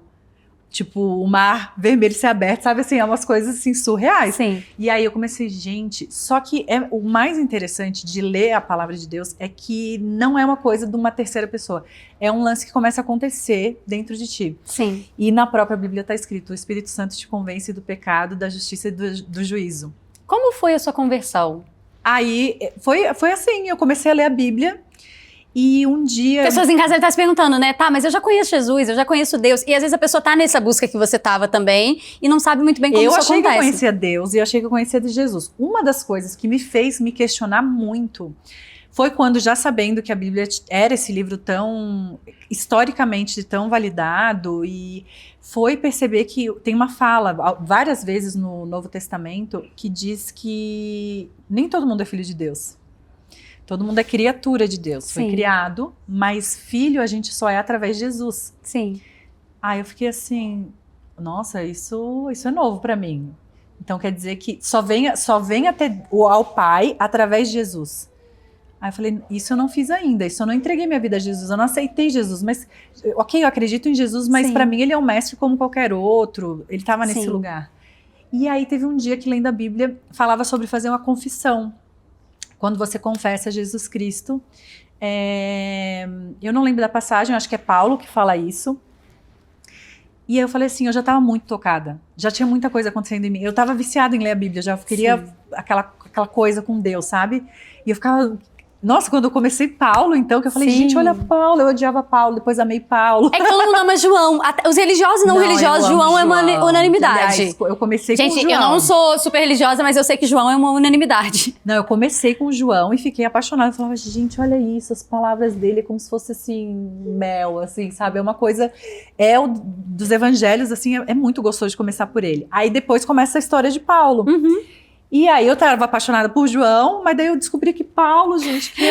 Tipo, o mar vermelho ser aberto, sabe assim, é umas coisas assim surreais. Sim. E aí eu comecei, gente, só que o mais interessante de ler a palavra de Deus é que não é uma coisa de uma terceira pessoa. É um lance que começa a acontecer dentro de ti. Sim. E na própria Bíblia está escrito, o Espírito Santo te convence do pecado, da justiça e do juízo. Como foi a sua conversão? Aí, foi assim, eu comecei a ler a Bíblia. E um dia... Pessoas em casa devem estar se perguntando, né? Mas eu já conheço Jesus, eu já conheço Deus. E às vezes a pessoa tá nessa busca que você tava também e não sabe muito bem como isso acontece. Eu achei que eu conhecia Deus e eu achei que eu conhecia Jesus. Uma das coisas que me fez me questionar muito foi quando, já sabendo que a Bíblia era esse livro tão, historicamente, tão validado, e foi perceber que tem uma fala, várias vezes no Novo Testamento, que diz que nem todo mundo é filho de Deus. Todo mundo é criatura de Deus, Sim. Foi criado, mas filho a gente só é através de Jesus. Sim. Aí eu fiquei assim, nossa, isso é novo pra mim. Então quer dizer que só vem até ao Pai através de Jesus. Aí eu falei, isso eu não fiz ainda, isso eu não entreguei minha vida a Jesus, eu não aceitei Jesus, mas ok, eu acredito em Jesus, mas pra mim ele é um mestre como qualquer outro, ele estava nesse lugar. E aí teve um dia que, lendo a Bíblia, falava sobre fazer uma confissão. Quando você confessa Jesus Cristo, eu não lembro da passagem, acho que é Paulo que fala isso. E aí eu falei assim, eu já estava muito tocada, já tinha muita coisa acontecendo em mim. Eu estava viciada em ler a Bíblia, já queria aquela coisa com Deus, sabe? E eu ficava... Nossa, quando eu comecei Paulo, então, que eu falei, gente, olha Paulo, eu odiava Paulo, depois amei Paulo. É que todo mundo ama João. Os religiosos e não religiosos, João é uma unanimidade. Aliás, eu comecei com João. Gente, eu não sou super religiosa, mas eu sei que João é uma unanimidade. Não, eu comecei com João e fiquei apaixonada. Eu falava, gente, olha isso, as palavras dele é como se fosse, assim, mel, assim, sabe? É uma coisa... dos evangelhos, assim, é muito gostoso de começar por ele. Aí depois começa a história de Paulo. Uhum. E aí eu tava apaixonada por João, mas daí eu descobri que Paulo, gente, que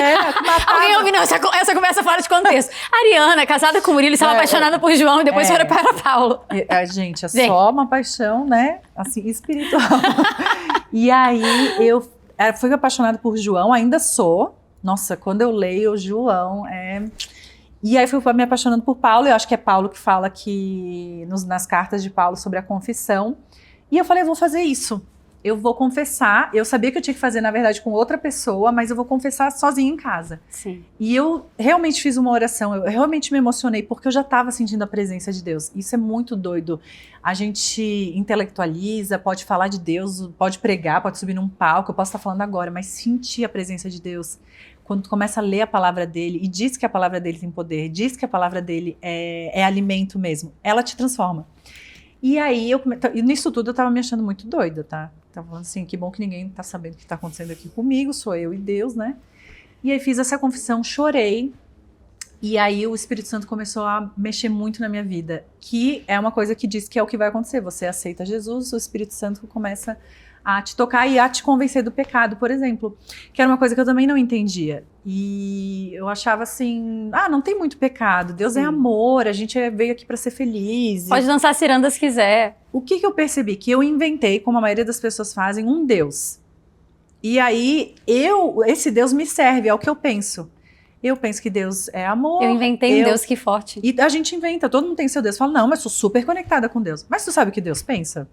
Alguém ouviu, não, essa conversa fora de contexto. Ariana, casada com Murilo, estava apaixonada por João e depois foi para Paulo. Gente, é só uma paixão, né, assim, espiritual. E aí eu fui apaixonada por João, ainda sou. Nossa, quando eu leio João, E aí fui me apaixonando por Paulo, eu acho que é Paulo que fala nas cartas de Paulo sobre a confissão. E eu falei, eu vou fazer isso. eu vou confessar. Eu sabia que eu tinha que fazer, na verdade, com outra pessoa, mas eu vou confessar sozinha em casa. Sim. E eu realmente fiz uma oração, eu realmente me emocionei, porque eu já estava sentindo a presença de Deus. Isso é muito doido. A gente intelectualiza, pode falar de Deus, pode pregar, pode subir num palco, eu posso estar falando agora, mas sentir a presença de Deus, quando tu começa a ler a palavra dele, e diz que a palavra dele tem poder, diz que a palavra dele é alimento mesmo, ela te transforma. E aí, nisso tudo eu tava me achando muito doida, tá? Tava falando assim, que bom que ninguém tá sabendo o que tá acontecendo aqui comigo, sou eu e Deus, né? E aí fiz essa confissão, chorei, e aí o Espírito Santo começou a mexer muito na minha vida, que é uma coisa que diz que é o que vai acontecer, você aceita Jesus, o Espírito Santo começa a te tocar e a te convencer do pecado, por exemplo, que era uma coisa que eu também não entendia. E eu achava assim, não tem muito pecado, Deus é amor, a gente veio aqui para ser feliz. Pode dançar ciranda se quiser. O que eu percebi? Que eu inventei, como a maioria das pessoas fazem, um Deus. E aí, esse Deus me serve, é o que eu penso. Eu penso que Deus é amor. Eu inventei um Deus, que forte. E a gente inventa, todo mundo tem seu Deus. Fala, não, mas sou super conectada com Deus. Mas tu sabe o que Deus pensa?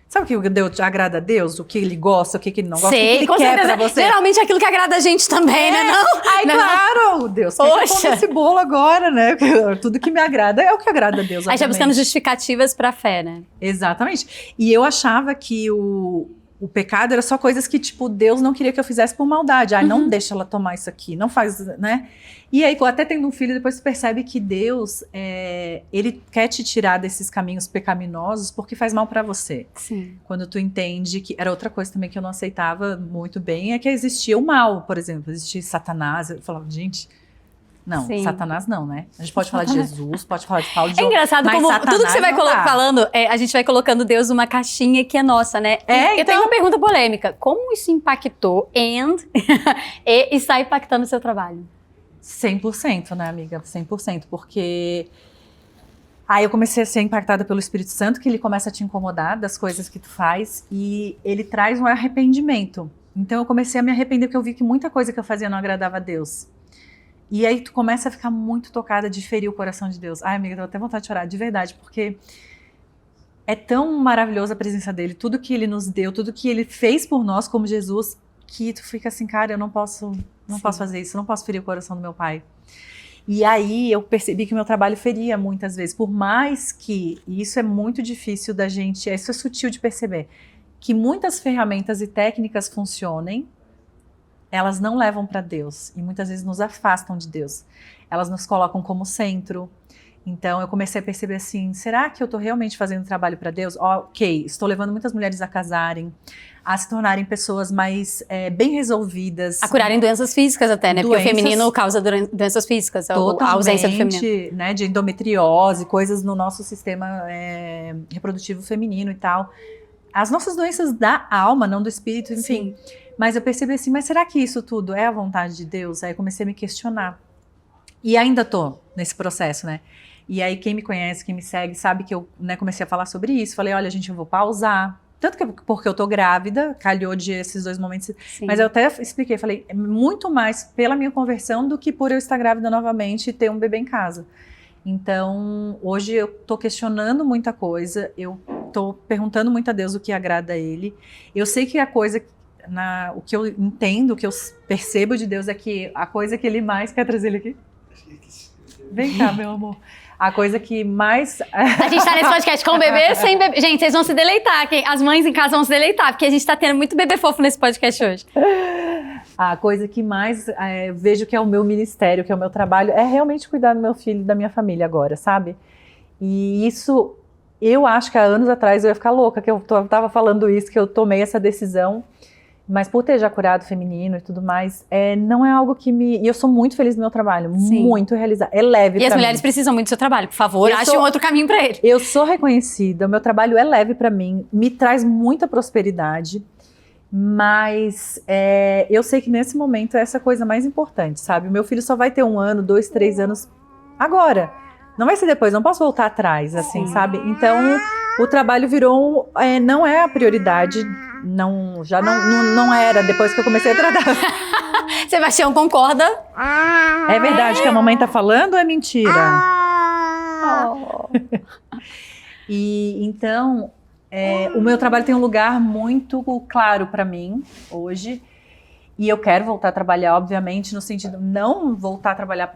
Sabe o que Deus agrada a Deus? O que ele gosta, o que ele não gosta, Sei, o que ele com quer certeza. pra você? Geralmente é aquilo que agrada a gente também, né? Não? Ai, não. claro, Deus, quer que eu coma esse bolo agora, né? Tudo que me agrada é o que agrada a Deus. Aí já buscando justificativas pra fé, né? Exatamente. E eu achava que o pecado era só coisas que, tipo, Deus não queria que eu fizesse por maldade. Não deixa ela tomar isso aqui, não faz, né? E aí, até tendo um filho, depois tu percebe que Deus, ele quer te tirar desses caminhos pecaminosos porque faz mal pra você. Sim. Quando tu entende que... Era outra coisa também que eu não aceitava muito bem, é que existia o mal, por exemplo. Existia Satanás. Eu falava, gente... Não, Sim. Satanás não, né? A gente pode falar de Jesus, pode falar de Paulo de É engraçado como Satanás tudo que você vai falando, a gente vai colocando Deus numa caixinha que é nossa, né? Eu tenho uma pergunta polêmica. Como isso impactou e está impactando o seu trabalho? 100%, né, amiga? 100%, porque... Aí eu comecei a ser impactada pelo Espírito Santo, que ele começa a te incomodar das coisas que tu faz, e ele traz um arrependimento. Então eu comecei a me arrepender, porque eu vi que muita coisa que eu fazia não agradava a Deus. E aí tu começa a ficar muito tocada de ferir o coração de Deus. Ai, amiga, eu tô até vontade de chorar, de verdade, porque é tão maravilhosa a presença dele, tudo que ele nos deu, tudo que ele fez por nós como Jesus, que tu fica assim, cara, eu não posso fazer isso, não posso ferir o coração do meu pai. E aí eu percebi que o meu trabalho feria muitas vezes, por mais que, e isso é muito difícil da gente, isso é sutil de perceber, que muitas ferramentas e técnicas funcionem, elas não levam para Deus e muitas vezes nos afastam de Deus. Elas nos colocam como centro. Então eu comecei a perceber assim, será que eu estou realmente fazendo trabalho para Deus? Ok, estou levando muitas mulheres a casarem, a se tornarem pessoas mais bem resolvidas. A curarem doenças físicas até, né? Porque o feminino causa doenças físicas, a ausência do feminino. Né, de endometriose, coisas no nosso sistema reprodutivo feminino e tal. As nossas doenças da alma, não do espírito, enfim. Sim. Mas eu percebi assim, mas será que isso tudo é a vontade de Deus? Aí eu comecei a me questionar. E ainda tô nesse processo, né? E aí quem me conhece, quem me segue, sabe que eu comecei a falar sobre isso. Falei, olha, gente, eu vou pausar. Tanto que porque eu tô grávida, calhou de esses 2 momentos. Sim. Mas eu até expliquei, falei, é muito mais pela minha conversão do que por eu estar grávida novamente e ter um bebê em casa. Então, hoje eu tô questionando muita coisa, eu tô perguntando muito a Deus o que agrada a Ele. Eu sei que a coisa... o que eu entendo, o que eu percebo de Deus é que a coisa que ele mais... Quer trazer ele aqui? Vem cá, meu amor. A coisa que mais... A gente tá nesse podcast com bebê, sem bebê. Gente, vocês vão se deleitar. As mães em casa vão se deleitar, porque a gente tá tendo muito bebê fofo nesse podcast hoje. A coisa que mais vejo que é o meu ministério, que é o meu trabalho, é realmente cuidar do meu filho e da minha família agora, sabe? E isso, eu acho que há anos atrás eu ia ficar louca, que eu tava falando isso, que eu tomei essa decisão. Mas por ter já curado feminino e tudo mais, não é algo que me... E eu sou muito feliz no meu trabalho, Sim. muito realizada. É leve pra mim. E as mulheres precisam muito do seu trabalho, por favor, ache um outro caminho pra ele. Eu sou reconhecida, o meu trabalho é leve pra mim, me traz muita prosperidade, mas eu sei que nesse momento é essa coisa mais importante, sabe? O meu filho só vai ter 1 ano, 2, 3 anos agora. Não vai ser depois, não posso voltar atrás, assim, Sim. sabe? Então, o trabalho virou... não é a prioridade... Já não era depois que eu comecei a tratar. Sebastião concorda? É verdade que a mamãe tá falando ou é mentira? E então, o meu trabalho tem um lugar muito claro para mim hoje. E eu quero voltar a trabalhar, obviamente, no sentido, não voltar a trabalhar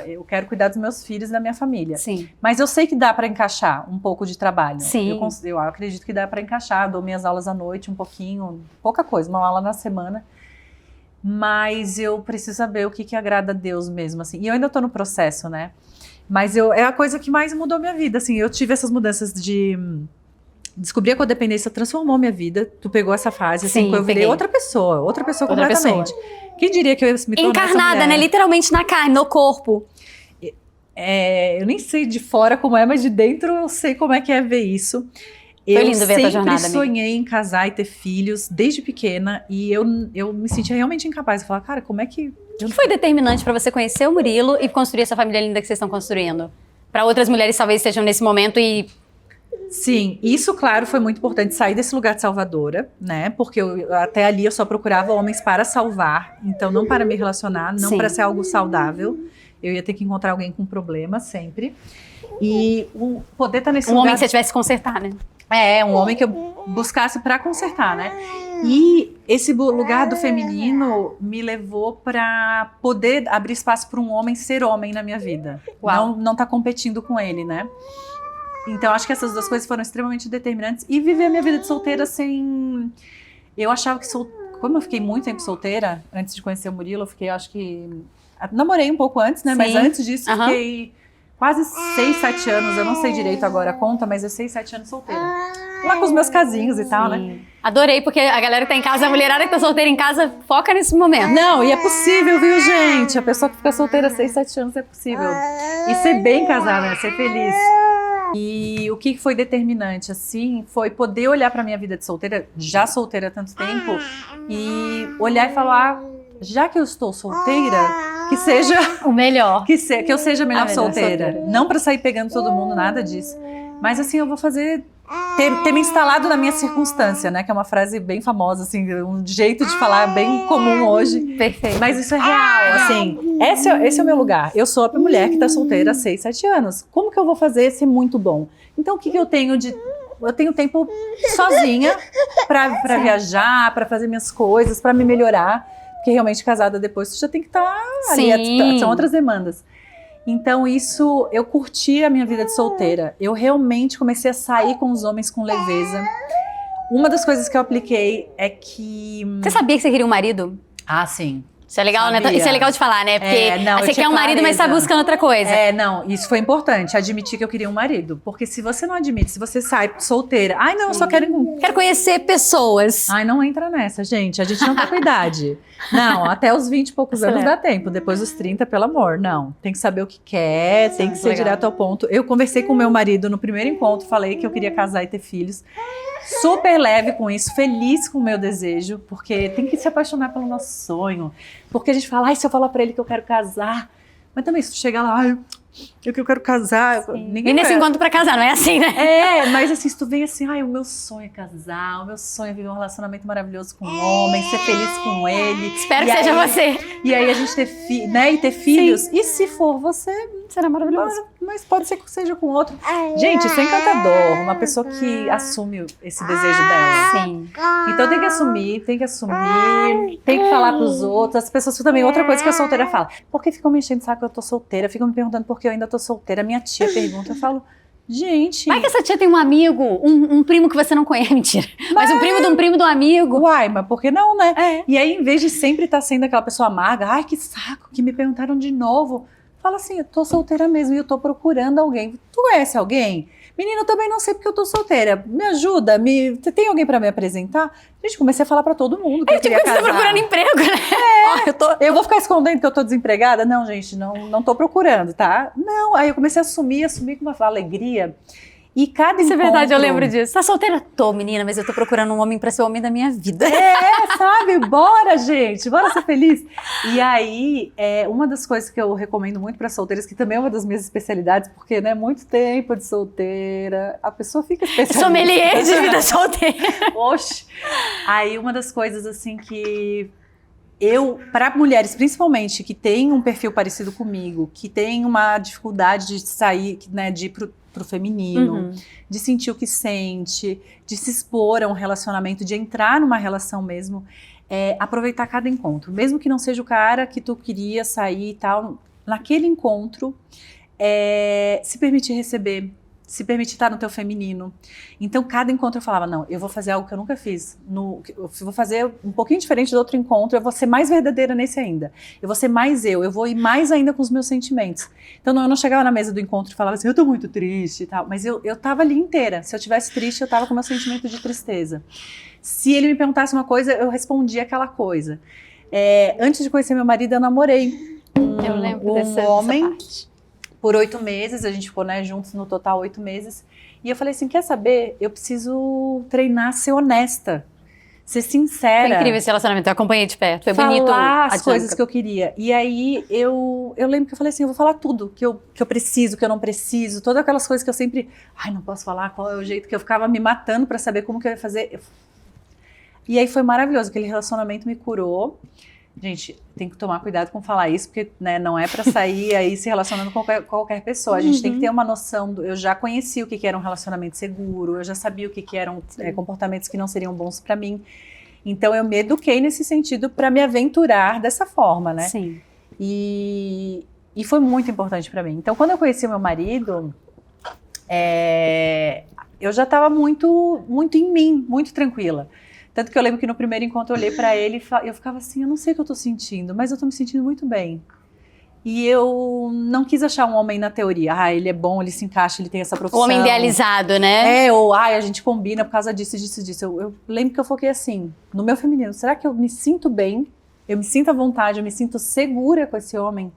eu quero cuidar dos meus filhos e da minha família. Sim. Mas eu sei que dá para encaixar um pouco de trabalho. Sim. Eu acredito que dá para encaixar, dou minhas aulas à noite um pouquinho, pouca coisa, uma aula na semana. Mas eu preciso saber o que agrada a Deus mesmo, assim. E eu ainda tô no processo, né? Mas é a coisa que mais mudou minha vida, assim. Eu tive essas mudanças de... Descobrir a codependência transformou minha vida. Tu pegou essa fase, assim, que eu virei outra pessoa completamente. Quem diria que eu ia me tornar encarnada, né? Literalmente na carne, no corpo. Eu nem sei de fora como é, mas de dentro eu sei como é que é ver isso. Foi lindo ver a tua jornada, Eu sempre sonhei em casar e ter filhos desde pequena e eu me sentia realmente incapaz. Eu falava, cara, como é que... O que foi determinante pra você conhecer o Murilo e construir essa família linda que vocês estão construindo? Pra outras mulheres talvez estejam nesse momento e... Sim, isso, claro, foi muito importante sair desse lugar de salvadora, né? Porque até ali eu só procurava homens para salvar, então não para me relacionar, não para ser algo saudável. Eu ia ter que encontrar alguém com problema sempre. E poder estar nesse lugar... Um homem que você tivesse que consertar, né? Um homem que eu buscasse para consertar, né? E esse lugar do feminino me levou para poder abrir espaço para um homem ser homem na minha vida. Uau. Não tá competindo com ele, né? Então, acho que essas duas coisas foram extremamente determinantes. E viver a minha vida de solteira sem... Eu achava que... Como eu fiquei muito tempo solteira, antes de conhecer o Murilo, eu fiquei, acho que... Namorei um pouco antes, né? Sim. Mas antes disso, fiquei quase 6, 7 anos. Eu não sei direito agora a conta, mas 6, 7 anos solteira. Lá com os meus casinhos e tal, né? Adorei, porque a galera que tá em casa, a mulherada que tá solteira em casa, foca nesse momento. Não, e é possível, viu, gente? A pessoa que fica solteira 6, 7 anos é possível. E ser bem casada, né? Ser feliz. E o que foi determinante, assim, foi poder olhar pra minha vida de solteira, já solteira há tanto tempo, e olhar e falar, já que eu estou solteira, que seja... O melhor. Que eu seja a melhor solteira. Não pra sair pegando todo mundo, nada disso. Mas assim, eu vou fazer... Ter me instalado na minha circunstância, né? Que é uma frase bem famosa, assim, um jeito de falar bem comum hoje. Perfeito. Mas isso é real, assim. Esse é o meu lugar. Eu sou a mulher que tá solteira há 6, 7 anos. Como que eu vou fazer ser muito bom? Então, o que eu tenho de... Eu tenho tempo sozinha pra viajar, pra fazer minhas coisas, pra me melhorar. Porque realmente casada depois, você já tem que estar ali. São outras demandas. Então isso, eu curti a minha vida de solteira. Eu realmente comecei a sair com os homens com leveza. Uma das coisas que eu apliquei é que... Você sabia que você queria um marido? Ah, sim. Isso é legal, né? Isso é legal de falar, né? Porque você quer um marido, mas tá buscando outra coisa. Não, isso foi importante, admitir que eu queria um marido. Porque se você não admite, se você sai solteira... Ai, não, eu só quero... Quero conhecer pessoas. Ai, não entra nessa, gente. A gente não tá com idade. Não, até os 20 e poucos anos dá tempo. Depois dos 30, pelo amor, não. Tem que saber o que quer, tem que ser direto ao ponto. Eu conversei com o meu marido no primeiro encontro, falei que eu queria casar e ter filhos. Super leve com isso, feliz com o meu desejo, porque tem que se apaixonar pelo nosso sonho. Porque a gente fala, ai, se eu falar pra ele que eu quero casar, mas também se tu chegar lá, ai, eu quero casar, ninguém E nesse encontro pra casar, não é assim, né? Mas assim, se tu vem assim, ai, o meu sonho é casar, o meu sonho é viver um relacionamento maravilhoso com um homem, ser feliz com ele. Espero que seja você. E aí a gente ter filhos, e se for você, será maravilhoso. Mas pode ser que seja com outro. Gente, isso é encantador, uma pessoa que assume esse desejo dela. Sim. Então tem que assumir, tem que falar pros outros. As pessoas também, outra coisa que a solteira fala, por que ficam me enchendo o saco que eu tô solteira? Ficam me perguntando por que eu ainda tô solteira. Minha tia pergunta, eu falo, gente... Vai que essa tia tem um amigo, um primo que você não conhece, mentira. Mas um primo de um amigo. Uai, mas por que não, né? E aí, em vez de sempre estar sendo aquela pessoa amarga, ai, que saco, que me perguntaram de novo. Fala assim, eu tô solteira mesmo e eu tô procurando alguém. Tu conhece alguém? Menina, eu também não sei porque eu tô solteira. Me ajuda, você tem alguém pra me apresentar? Gente, comecei a falar pra todo mundo que eu queria casar. Você tá procurando emprego, né? Eu vou ficar escondendo que eu tô desempregada? Não, gente, não tô procurando, tá? Não, aí eu comecei a assumir com uma alegria. E cada Isso encontro... é verdade, eu lembro disso. Tá solteira? Tô, menina, mas eu tô procurando um homem pra ser o homem da minha vida. Sabe? Bora, gente, bora ser feliz. E aí, uma das coisas que eu recomendo muito para solteiras, que também é uma das minhas especialidades, porque, né, muito tempo de solteira, a pessoa fica especialista. Sommelier de vida solteira. Oxe. Aí, uma das coisas, assim, que para mulheres principalmente que têm um perfil parecido comigo, que têm uma dificuldade de sair, né, de ir pro feminino, de sentir o que sente, de se expor a um relacionamento, de entrar numa relação mesmo, aproveitar cada encontro, mesmo que não seja o cara que tu queria sair e tal, naquele encontro, se permitir receber, se permitir estar no teu feminino. Então, cada encontro eu falava, não, eu vou fazer algo que eu nunca fiz. Eu vou fazer um pouquinho diferente do outro encontro, eu vou ser mais verdadeira nesse ainda. Eu vou ser mais eu vou ir mais ainda com os meus sentimentos. Então, eu não chegava na mesa do encontro e falava assim, eu tô muito triste e tal. Mas eu tava ali inteira. Se eu tivesse triste, eu tava com o meu sentimento de tristeza. Se ele me perguntasse uma coisa, eu respondia aquela coisa. Antes de conhecer meu marido, eu namorei eu lembro um homem por 8 meses, a gente ficou, né, juntos no total 8 meses, e eu falei assim, quer saber, eu preciso treinar a ser honesta, ser sincera. Foi incrível esse relacionamento, eu acompanhei de perto, foi bonito. Falar as coisas que eu queria, e aí eu lembro que eu falei assim, eu vou falar tudo, que eu preciso, que eu não preciso, todas aquelas coisas que eu sempre, não posso falar, qual é o jeito, que eu ficava me matando pra saber como que eu ia fazer. E aí foi maravilhoso, aquele relacionamento me curou. Gente, tem que tomar cuidado com falar isso, porque, né, não é pra sair aí se relacionando com qualquer pessoa. A gente tem que ter uma noção. Eu já conheci o que era um relacionamento seguro, eu já sabia o que eram comportamentos que não seriam bons pra mim. Então, eu me eduquei nesse sentido pra me aventurar dessa forma, né? Sim. E foi muito importante pra mim. Então, quando eu conheci o meu marido, eu já tava muito, muito em mim, muito tranquila. Tanto que eu lembro que no primeiro encontro eu olhei pra ele e eu ficava assim, eu não sei o que eu tô sentindo, mas eu tô me sentindo muito bem. E eu não quis achar um homem na teoria. Ele é bom, ele se encaixa, ele tem essa profissão. O homem idealizado, né? Ou a gente combina por causa disso, disso, disso. Eu lembro que eu foquei assim, no meu feminino, será que eu me sinto bem? Eu me sinto à vontade, eu me sinto segura com esse homem?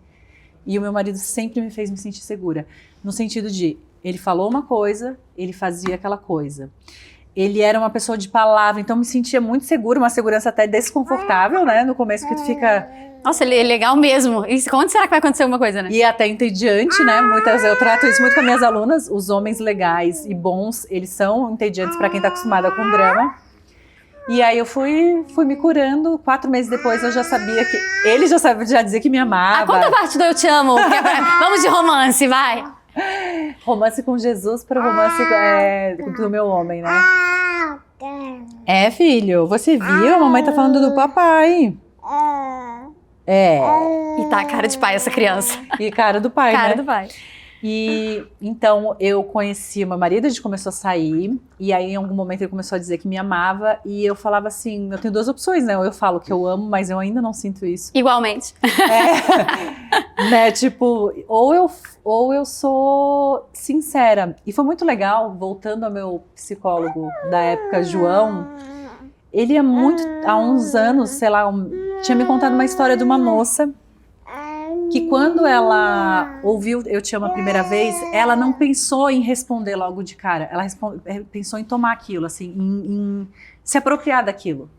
E o meu marido sempre me fez me sentir segura. No sentido de, ele falou uma coisa, ele fazia aquela coisa. Ele era uma pessoa de palavra, então eu me sentia muito segura, uma segurança até desconfortável, né? No começo que tu fica... Nossa, ele é legal mesmo. E quando será que vai acontecer alguma coisa, né? E até entediante, né? Eu trato isso muito com as minhas alunas. Os homens legais e bons, eles são entediantes pra quem tá acostumada com drama. E aí eu fui me curando. 4 meses depois eu já sabia que... Ele já dizia que me amava. Conta a parte do Eu Te Amo. Vamos de romance, vai. Romance com Jesus para romance do meu homem, né? Filho, você viu? A mamãe tá falando do papai. E tá a cara de pai essa criança. E cara do pai, cara né? do pai. E então eu conheci o meu marido, a gente começou a sair, e aí em algum momento ele começou a dizer que me amava, e eu falava assim, eu tenho 2 opções, né? Ou eu falo que eu amo, mas eu ainda não sinto isso. Igualmente. Né? Tipo, ou eu sou sincera. E foi muito legal, voltando ao meu psicólogo da época, João, ele há uns anos, sei lá, tinha me contado uma história de uma moça que quando ela ouviu Eu Te Amo a primeira vez, ela não pensou em responder logo de cara. Ela pensou em tomar aquilo, assim, em se apropriar daquilo.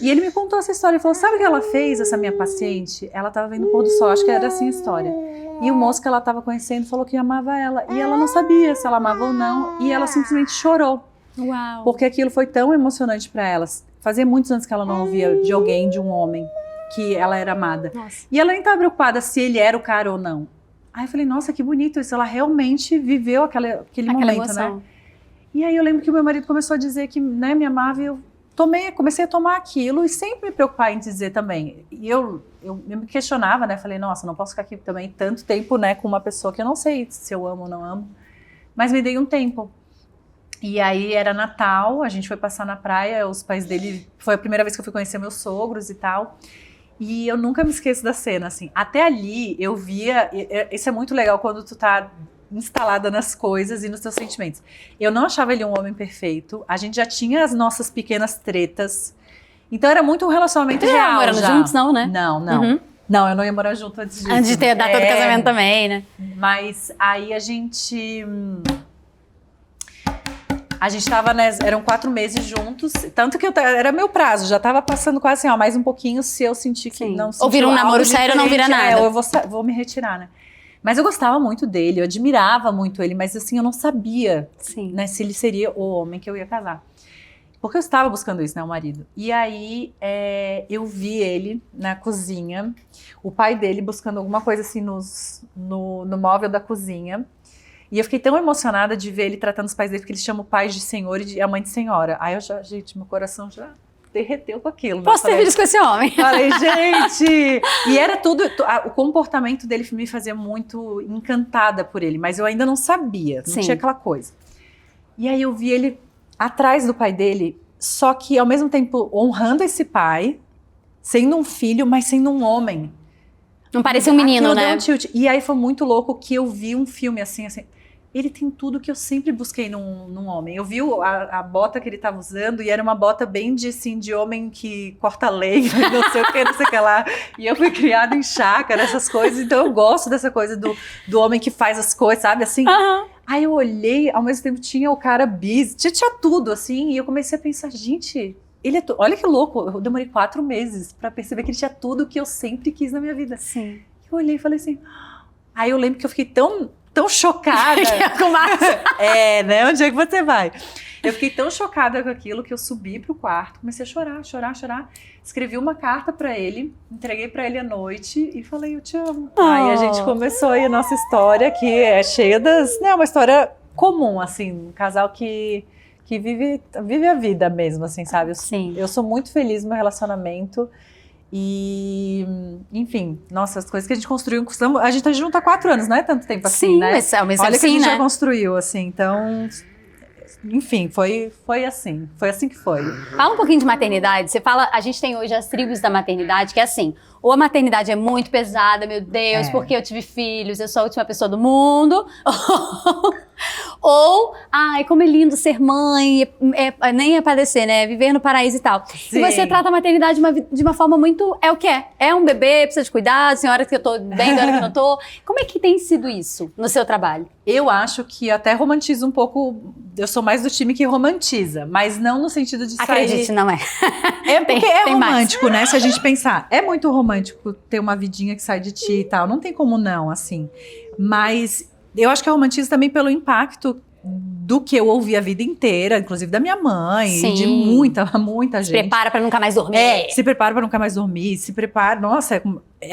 E ele me contou essa história e falou, sabe o que ela fez, essa minha paciente? Ela estava vendo o pôr do sol, acho que era assim a história. E o moço que ela estava conhecendo falou que amava ela. E ela não sabia se ela amava ou não. E ela simplesmente chorou. Uau. Porque aquilo foi tão emocionante para ela. Fazia muitos anos que ela não ouvia de alguém, de um homem, que ela era amada. Nossa. E ela nem estava preocupada se ele era o cara ou não. Aí eu falei, nossa, que bonito isso. Ela realmente viveu aquele momento, emoção. né? E aí eu lembro que o meu marido começou a dizer que, né, me amava, e eu comecei a tomar aquilo e sempre me preocupar em dizer também. E eu me questionava, né? Falei, nossa, não posso ficar aqui também tanto tempo, né, com uma pessoa que eu não sei se eu amo ou não amo. Mas me dei um tempo. E aí era Natal, a gente foi passar na praia, os pais dele... Foi a primeira vez que eu fui conhecer meus sogros e tal. E eu nunca me esqueço da cena, assim. Até ali eu via... Isso é muito legal quando tu tá instalada nas coisas e nos teus sentimentos. Eu não achava ele um homem perfeito. A gente já tinha as nossas pequenas tretas. Então era muito um relacionamento real. Não morando juntos, não, né? Não. Uhum. Não, eu não ia morar junto antes disso. Antes de ter a data do casamento também, né? Mas aí a gente tava, né, eram 4 meses juntos, tanto que era meu prazo, já tava passando quase assim, mais um pouquinho, se eu sentir que não sentiu. Ou vira um namoro sério, não vira nada. Ou eu vou me retirar, né? Mas eu gostava muito dele, eu admirava muito ele, mas assim, eu não sabia, né, se ele seria o homem que eu ia casar. Porque eu estava buscando isso, né, o marido. E aí, eu vi ele na cozinha, o pai dele buscando alguma coisa assim no móvel da cozinha. E eu fiquei tão emocionada de ver ele tratando os pais dele, porque eles chamam o pai de senhor e a mãe de senhora. Aí gente, meu coração já derreteu com aquilo. Posso ter filhos com esse homem? Falei, gente! E era tudo, o comportamento dele me fazia muito encantada por ele, mas eu ainda não sabia, não tinha aquela coisa. E aí eu vi ele atrás do pai dele, só que ao mesmo tempo honrando esse pai, sendo um filho, mas sendo um homem. Não parecia um menino, né? Deu um tilt. E aí foi muito louco que eu vi um filme assim, ele tem tudo que eu sempre busquei num homem. Eu vi a bota que ele estava usando e era uma bota bem de homem que corta lenha, não sei o que, não sei o que lá. E eu fui criada em chácara, essas coisas, então eu gosto dessa coisa do homem que faz as coisas, sabe, assim. Aí eu olhei, ao mesmo tempo tinha o cara bis, tinha tudo, assim, e eu comecei a pensar, gente, olha que louco, eu demorei 4 meses pra perceber que ele tinha tudo que eu sempre quis na minha vida. Sim. Eu olhei e falei assim, aí eu lembro que eu fiquei tão chocada. Né? Onde é que você vai? Eu fiquei tão chocada com aquilo que eu subi pro quarto, comecei a chorar. Escrevi uma carta pra ele, entreguei pra ele à noite e falei, eu te amo. Aí a gente começou aí a nossa história, que é cheia uma história comum, assim, um casal que vive a vida mesmo, assim, sabe? Sim. Eu sou muito feliz no meu relacionamento. E, enfim, nossa, as coisas que a gente construiu, a gente tá junto há 4 anos, não é tanto tempo assim, né? Mas olha que assim, a gente né? já construiu, assim, então, enfim, foi assim que foi. Fala um pouquinho de maternidade, você fala, a gente tem hoje as tribos da maternidade, que é assim, ou a maternidade é muito pesada, meu Deus, porque eu tive filhos, eu sou a última pessoa do mundo, ou, ai, como é lindo ser mãe, nem é padecer, né, viver no paraíso e tal. Sim. E você trata a maternidade de uma forma muito, é o que é um bebê, precisa de cuidado, tem hora que eu tô bem, tem hora que eu não tô. Como é que tem sido isso no seu trabalho? Eu acho que até romantizo um pouco, eu sou mais do time que romantiza, mas não no sentido de sair... Acredite, não é. É porque tem romântico, né? Se a gente pensar, é muito romântico ter uma vidinha que sai de ti e tal, não tem como não, assim. Mas eu acho que é romantizo também pelo impacto do que eu ouvi a vida inteira, inclusive da minha mãe, Sim. e de muita gente. Se prepara pra nunca mais dormir. Se prepara pra nunca mais dormir, se prepara... Nossa,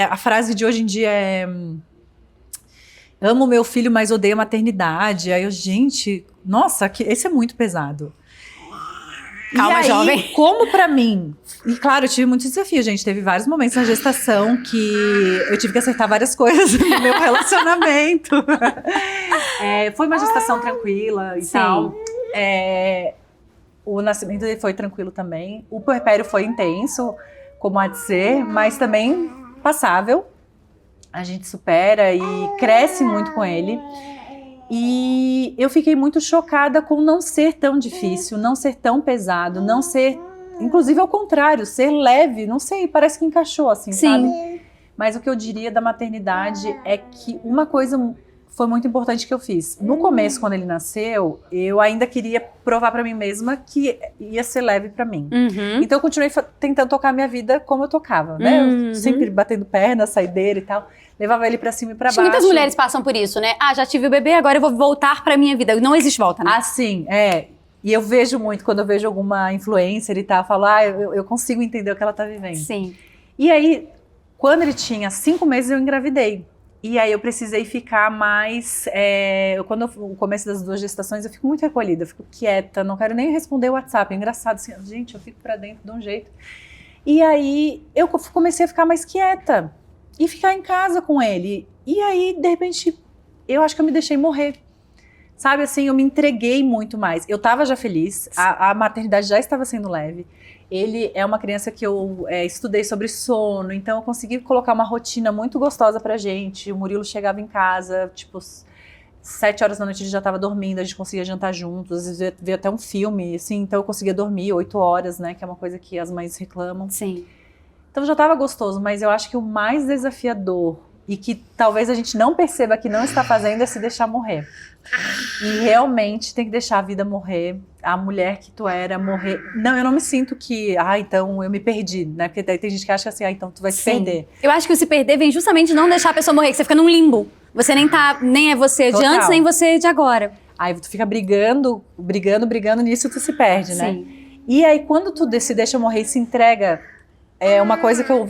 a frase de hoje em dia é... Amo meu filho, mas odeio a maternidade. Aí eu, gente, nossa, esse é muito pesado. Calma, e aí, jovem. Como pra mim... E claro, eu tive muitos desafios, gente. Teve vários momentos na gestação que eu tive que acertar várias coisas no meu relacionamento. Foi uma gestação tranquila e tal. O nascimento dele foi tranquilo também. O puerpério foi intenso, como há de ser, mas também passável. A gente supera e cresce muito com ele. E eu fiquei muito chocada com não ser tão difícil, não ser tão pesado, não ser... Inclusive ao contrário, ser leve, não sei, parece que encaixou assim, sabe? Mas o que eu diria da maternidade é que uma coisa foi muito importante que eu fiz. No começo, quando ele nasceu, eu ainda queria provar pra mim mesma que ia ser leve pra mim. Então eu continuei tentando tocar a minha vida como eu tocava, né? Eu sempre batendo perna, saideira e tal. Levava ele pra cima e pra baixo. Muitas mulheres passam por isso, né? Já tive o bebê, agora eu vou voltar pra minha vida. Não existe volta, né? Sim, E eu vejo muito, quando eu vejo alguma influencer e tal, eu falo, eu consigo entender o que ela tá vivendo. Sim. E aí, quando ele tinha 5 meses, eu engravidei. E aí eu precisei ficar mais... no começo das 2 gestações, eu fico muito recolhida, eu fico quieta, não quero nem responder o WhatsApp. É engraçado, assim, gente, eu fico pra dentro de um jeito. E aí, eu comecei a ficar mais quieta e ficar em casa com ele. E aí, de repente, eu acho que eu me deixei morrer. Sabe, assim, eu me entreguei muito mais. Eu estava já feliz, a maternidade já estava sendo leve. Ele é uma criança que eu estudei sobre sono, então eu consegui colocar uma rotina muito gostosa pra gente. O Murilo chegava em casa, tipo, 7 horas da noite ele já estava dormindo, a gente conseguia jantar juntos, às vezes ver até um filme, assim, então eu conseguia dormir 8 horas, né, que é uma coisa que as mães reclamam. Sim. Então já estava gostoso, mas eu acho que o mais desafiador e que talvez a gente não perceba que não está fazendo é se deixar morrer. E realmente tem que deixar a vida morrer, a mulher que tu era morrer. Não, eu não me sinto que, então eu me perdi, né? Porque tem gente que acha assim, então tu vai se perder. Eu acho que o se perder vem justamente de não deixar a pessoa morrer, que você fica num limbo. Você nem é você de antes, nem você de agora. Aí tu fica brigando, nisso tu se perde, né? Sim. E aí, quando tu se deixa morrer e se entrega, é uma coisa que eu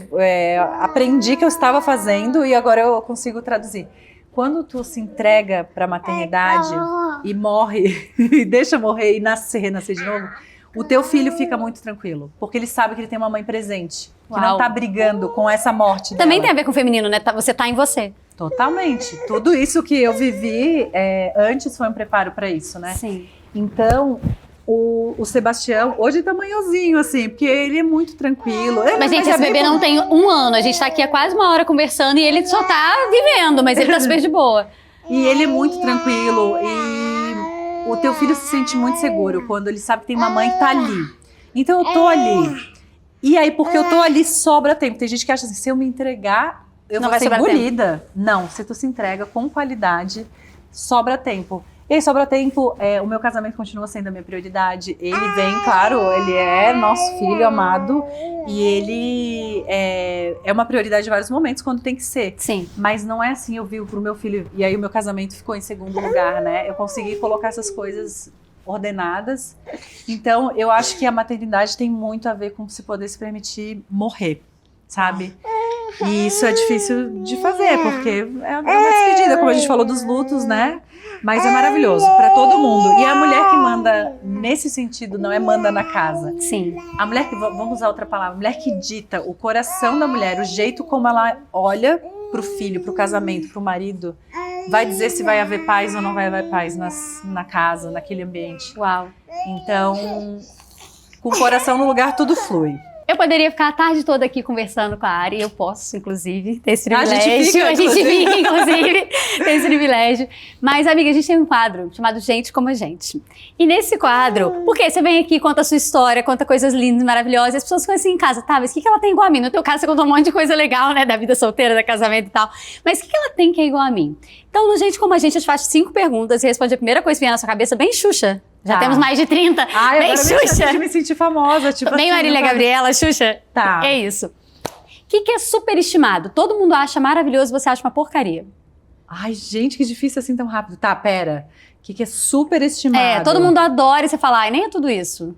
aprendi que eu estava fazendo e agora eu consigo traduzir. Quando tu se entrega para a maternidade e morre, e deixa morrer e renascer de novo, o teu filho fica muito tranquilo, porque ele sabe que ele tem uma mãe presente, que não tá brigando com essa morte dela. Também tem a ver com o feminino, né? Você tá em você. Totalmente. Tudo isso que eu vivi antes foi um preparo para isso, né? Sim. Então, o Sebastião, hoje tá manhãozinho, assim, porque ele é muito tranquilo. Mas, gente, esse bebê não tem 1 ano. A gente tá aqui há quase 1 hora conversando e ele só tá vivendo, mas ele tá super de boa. E ele é muito tranquilo e o teu filho se sente muito seguro quando ele sabe que tem uma mãe que tá ali. Então eu tô ali. E aí, porque eu tô ali, sobra tempo. Tem gente que acha assim, se eu me entregar, eu Não vou vai ser sobrar engolida. Não, se tu se entrega com qualidade, sobra tempo. E aí, sobra tempo, o meu casamento continua sendo a minha prioridade. Ele vem, claro, ele é nosso filho amado. E ele é uma prioridade em vários momentos, quando tem que ser. Sim. Mas não é assim, eu vivo pro meu filho. E aí o meu casamento ficou em segundo lugar, né? Eu consegui colocar essas coisas ordenadas. Então, eu acho que a maternidade tem muito a ver com se poder se permitir morrer, sabe? E isso é difícil de fazer, porque é uma despedida, como a gente falou dos lutos, né? Mas é maravilhoso para todo mundo. E a mulher que manda nesse sentido, não é manda na casa. Sim. A mulher que, vamos usar outra palavra, a mulher que dita o coração da mulher, o jeito como ela olha pro filho, pro casamento, pro marido, vai dizer se vai haver paz ou não vai haver paz na casa, naquele ambiente. Uau. Então, com o coração no lugar, tudo flui. Eu poderia ficar a tarde toda aqui conversando com a Ari, eu posso, inclusive, ter esse A privilégio. gente fica, inclusive, ter esse privilégio. Mas, amiga, a gente tem um quadro chamado Gente Como a Gente. E nesse quadro, porque você vem aqui, conta a sua história, conta coisas lindas, maravilhosas, e as pessoas ficam assim em casa, tá, mas o que ela tem igual a mim? No teu caso, você contou um monte de coisa legal, né, da vida solteira, da casamento e tal. Mas o que ela tem que é igual a mim? Então, no Gente Como a Gente, eu te faço 5 perguntas e responde a primeira coisa que vem na sua cabeça, bem Xuxa. Já temos mais de 30. Ai, bem Xuxa. Eu me sentir famosa. Tipo Bem assim, Marília Gabriela, Xuxa. Tá. É isso. O que é superestimado? Todo mundo acha maravilhoso, você acha uma porcaria. Ai, gente, que difícil assim tão rápido. Tá, pera. O que é superestimado? Todo mundo adora e você fala, ai, nem é tudo isso.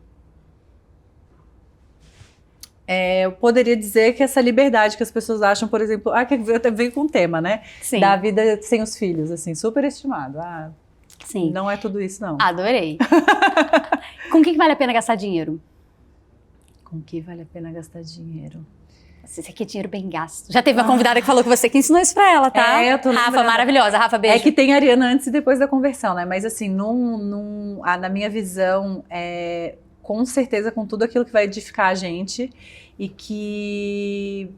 Eu poderia dizer que essa liberdade que as pessoas acham, por exemplo, que veio com o tema, né? Sim. Da vida sem os filhos, assim, superestimado. Sim. Não é tudo isso, não. Adorei. Com o que vale a pena gastar dinheiro? Com o que vale a pena gastar dinheiro? Você quer dinheiro bem gasto. Já teve uma convidada que falou que você que ensinou isso pra ela, tá? Eu tô Rafa, lembrando. maravilhosa. Rafa, beijo. É que tem a Ariana antes e depois da conversão, né? Mas assim, na minha visão, com certeza com tudo aquilo que vai edificar a gente e que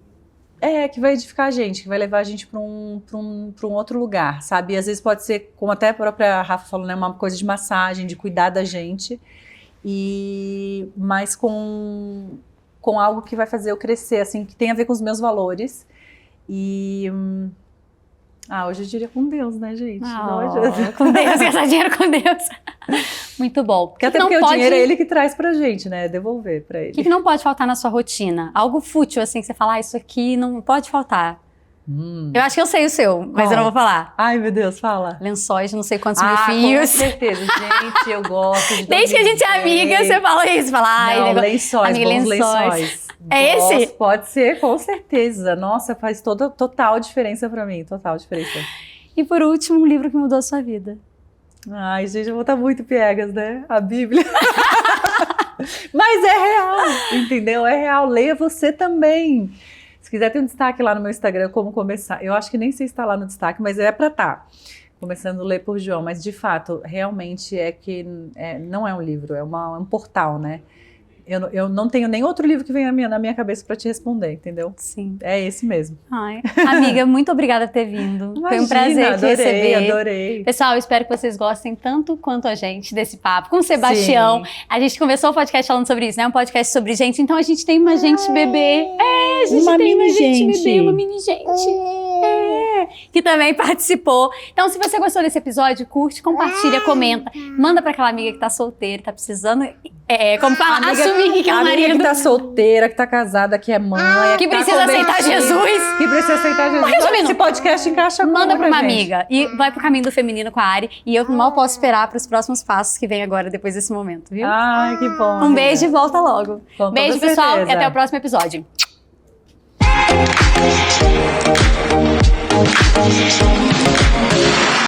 vai edificar a gente, que vai levar a gente para um outro lugar, sabe? E às vezes pode ser, como até a própria Rafa falou, né, uma coisa de massagem, de cuidar da gente, mas com algo que vai fazer eu crescer, assim, que tem a ver com os meus valores. E hoje eu diria com Deus, né, gente? Com Deus, gastar dinheiro com Deus. Muito bom. Porque até porque o dinheiro é ele que traz pra gente, né? Devolver pra ele. O que não pode faltar na sua rotina? Algo fútil, assim, que você fala, isso aqui não pode faltar. Eu acho que eu sei o seu, mas eu não vou falar. Ai, meu Deus, fala. Lençóis, não sei quantos mil fios. Com certeza, gente, eu gosto de Desde que a gente é amiga, você fala isso. Fala, lençóis, amiga, bons lençóis. É esse? Pode ser, com certeza. Nossa, faz total diferença pra mim, total diferença. E por último, um livro que mudou a sua vida. Ai, gente, eu vou estar muito piegas, né? A Bíblia. Mas é real, entendeu? É real. Leia você também. Se quiser ter um destaque lá no meu Instagram, como começar. Eu acho que nem sei se está lá no destaque, mas é para estar. Começando a ler por João. Mas, de fato, realmente não é um livro, é um portal, né? Eu não tenho nem outro livro que venha na minha cabeça para te responder, entendeu? Sim. É esse mesmo. Ai, amiga, muito obrigada por ter vindo. Imagina, foi um prazer te receber. Adorei. Pessoal, eu espero que vocês gostem tanto quanto a gente desse papo com o Sebastião. Sim. A gente começou o podcast falando sobre isso, né? Um podcast sobre gente, então a gente tem uma gente bebê. A gente tem uma gente bebê, uma mini gente. Que também participou. Então, se você gostou desse episódio, curte, compartilha, comenta. Manda pra aquela amiga que tá solteira, tá precisando Como fala, Amiga- assumir que é o amiga marido. que tá solteira, que tá casada, que é mãe. Que tá precisa aceitar convertida, Jesus. Que precisa aceitar Jesus. Resumindo, Esse podcast encaixa com Manda pra uma gente. amiga e vai pro caminho do feminino com a Ari. E eu mal posso esperar pros próximos passos que vem agora, depois desse momento, viu? Ai, que bom. Um beijo e volta logo. Com toda Beijo, pessoal, certeza. e até o próximo episódio.